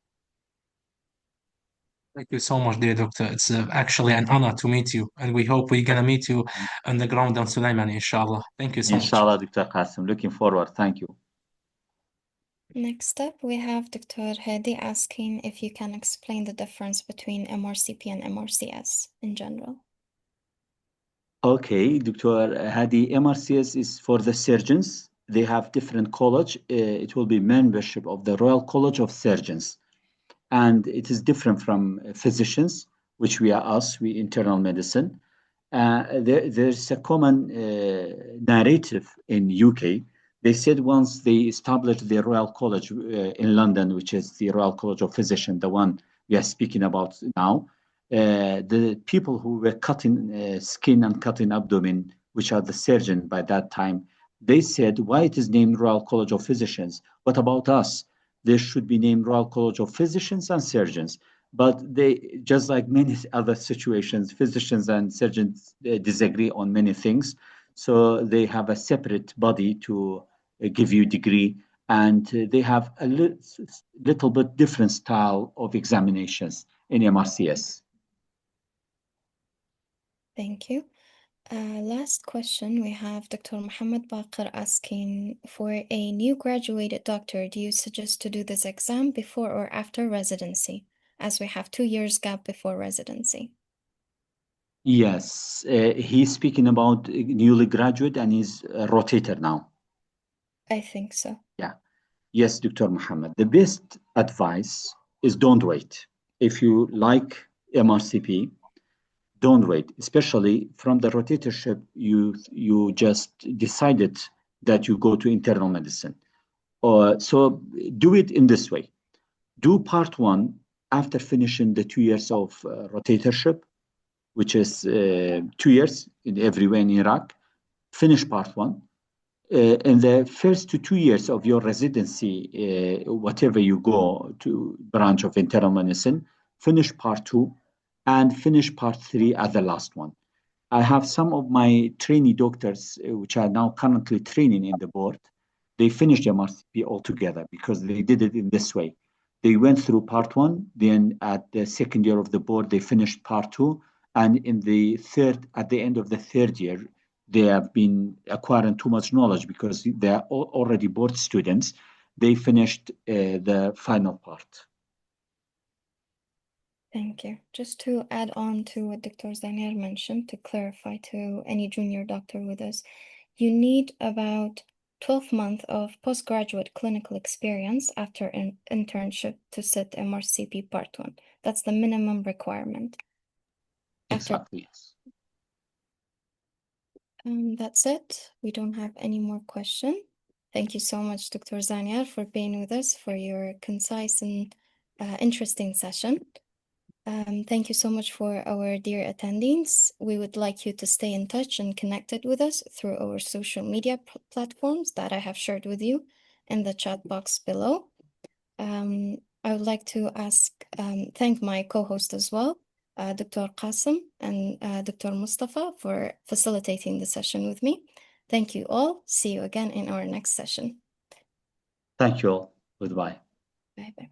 Thank you so much, dear doctor. It's actually an honor to meet you, and we hope we're gonna meet you on the ground on Sulaiman, inshallah. Thank you so much. Inshallah, Dr. Qasim. Looking forward. Thank you. Next up, we have Dr. Hadi asking if you can explain the difference between MRCP and MRCS in general. Okay, Dr. Hadi, MRCS is for the surgeons. They have different college. It will be membership of the Royal College of Surgeons. And it is different from physicians, which we are us, we internal medicine. There's a common narrative in UK. They said once they established the Royal College in London, which is the Royal College of Physicians, the one we are speaking about now. The people who were cutting skin and cutting abdomen, which are the surgeon by that time, they said, why it is named Royal College of Physicians? What about us? There should be named Royal College of Physicians and Surgeons. But they, just like many other situations, physicians and surgeons disagree on many things. So they have a separate body to give you degree, and they have a little bit different style of examinations in MRCS. Thank you. Last question, we have Dr. Muhammad Baqir asking, for a new graduated doctor, do you suggest to do this exam before or after residency, as we have 2 years gap before residency? Yes, he's speaking about newly graduate and he's a rotator now. I think so. Yeah. Yes, Dr. Muhammad. The best advice is don't wait. If you like MRCP, don't wait, especially from the rotatorship, you just decided that you go to internal medicine. So do it in this way. Do part one after finishing the 2 years of rotatorship, which is 2 years in everywhere in Iraq. Finish part one. In the first 2 years of your residency, whatever you go to branch of internal medicine, finish part two and finish part three as the last one. I have some of my trainee doctors, which are now currently training in the board. They finished MRCP altogether because they did it in this way. They went through part one, then at the second year of the board, they finished part two, and at the end of the third year, they have been acquiring too much knowledge because they are already board students. They finished the final part. Thank you. Just to add on to what Dr. Zanyar mentioned, to clarify to any junior doctor with us, you need about 12 months of postgraduate clinical experience after an internship to sit MRCP Part 1. That's the minimum requirement. Exactly, yes. That's it. We don't have any more questions. Thank you so much, Dr. Zanyar, for being with us, for your concise and interesting session. Thank you so much for our dear attendees. We would like you to stay in touch and connected with us through our social media platforms that I have shared with you in the chat box below. I would like to thank my co-host as well, Dr. Qasim and Dr. Mustafa, for facilitating the session with me. Thank you all. See you again in our next session. Thank you all. Goodbye. Bye-bye.